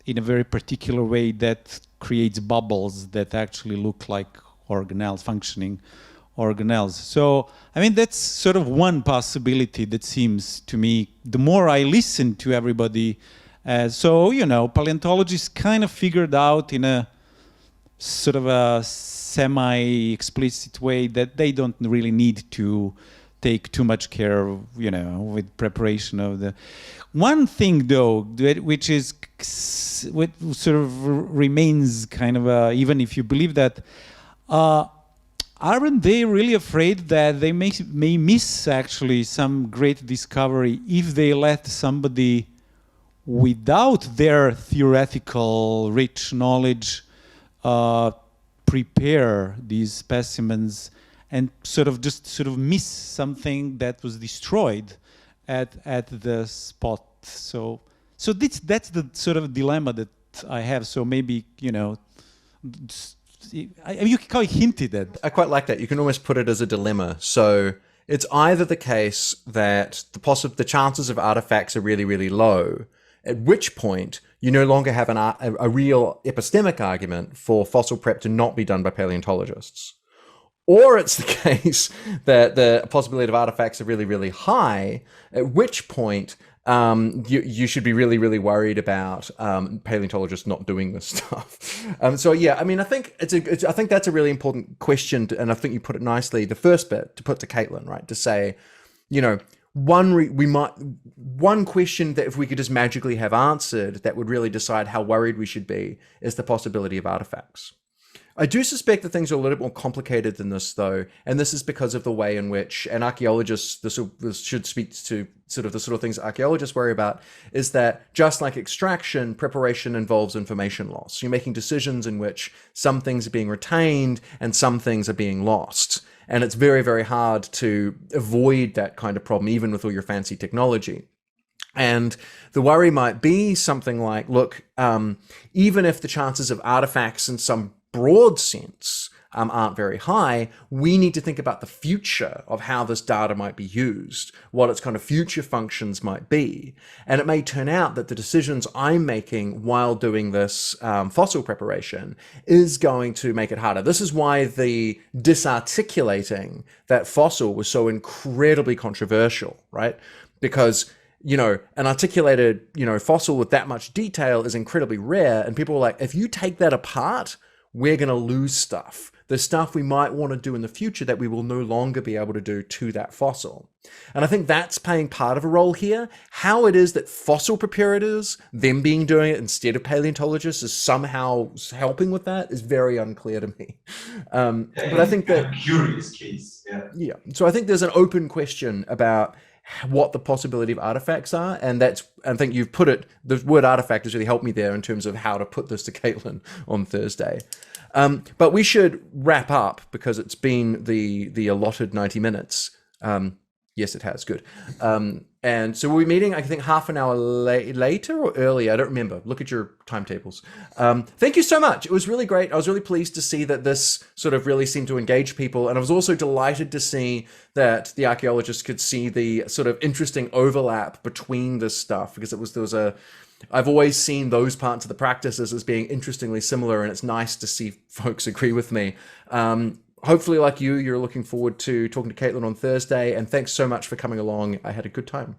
Speaker 9: in a very particular way that creates bubbles that actually look like organelles, functioning organelles. So, I mean, that's sort of one possibility that seems to me, the more I listen to everybody, so, you know, paleontologists kind of figured out in a sort of a semi-explicit way that they don't really need to take too much care of, you know, with preparation of the... One thing, though, which is what sort of remains kind of, even if you believe that, aren't they really afraid that they may miss actually some great discovery if they let somebody without their theoretical rich knowledge prepare these specimens and sort of miss something that was destroyed at the spot? So that's the sort of dilemma that I have. So maybe, you know, you kind of hinted at.
Speaker 1: I quite like that. You can almost put it as a dilemma. So it's either the case that the chances of artifacts are really, really low, at which point you no longer have a real epistemic argument for fossil prep to not be done by paleontologists. Or it's the case that the possibility of artifacts are really, really high, at which point you should be really, really worried about paleontologists not doing this stuff. So yeah, I mean, I think I think that's a really important question, and I think you put it nicely. The first bit to put to Caitlin, right, to say, you know, one question that if we could just magically have answered that would really decide how worried we should be is the possibility of artifacts. I do suspect that things are a little bit more complicated than this, though, and this is because of the way in which, and archaeologists, this should speak to the sort of things archaeologists worry about, is that just like extraction, preparation involves information loss. You're making decisions in which some things are being retained and some things are being lost. And it's very, very hard to avoid that kind of problem, even with all your fancy technology. And the worry might be something like, look, even if the chances of artifacts in some broad sense aren't very high, we need to think about the future of how this data might be used, what its kind of future functions might be. And it may turn out that the decisions I'm making while doing this fossil preparation is going to make it harder. This is why the disarticulating that fossil was so incredibly controversial, right? Because an articulated, fossil with that much detail is incredibly rare. And people are like, if you take that apart, we're going to lose stuff. There's stuff we might want to do in the future that we will no longer be able to do to that fossil. And I think that's playing part of a role here. How it is that fossil preparators, them doing it instead of paleontologists, is somehow helping with that is very unclear to me. But I think that
Speaker 10: curious case.
Speaker 1: Yeah. So I think there's an open question about what the possibility of artifacts are, and I think you've put it. The word artifact has really helped me there in terms of how to put this to Caitlin on Thursday. But we should wrap up because it's been the allotted 90 minutes. Yes, it has. Good. And so we'll be meeting, I think, half an hour later or earlier. I don't remember. Look at your timetables. Thank you so much. It was really great. I was really pleased to see that this sort of really seemed to engage people. And I was also delighted to see that the archaeologists could see the sort of interesting overlap between this stuff, because I've always seen those parts of the practices as being interestingly similar, and it's nice to see folks agree with me. Hopefully, like you're looking forward to talking to Caitlin on Thursday, and thanks so much for coming along. I had a good time.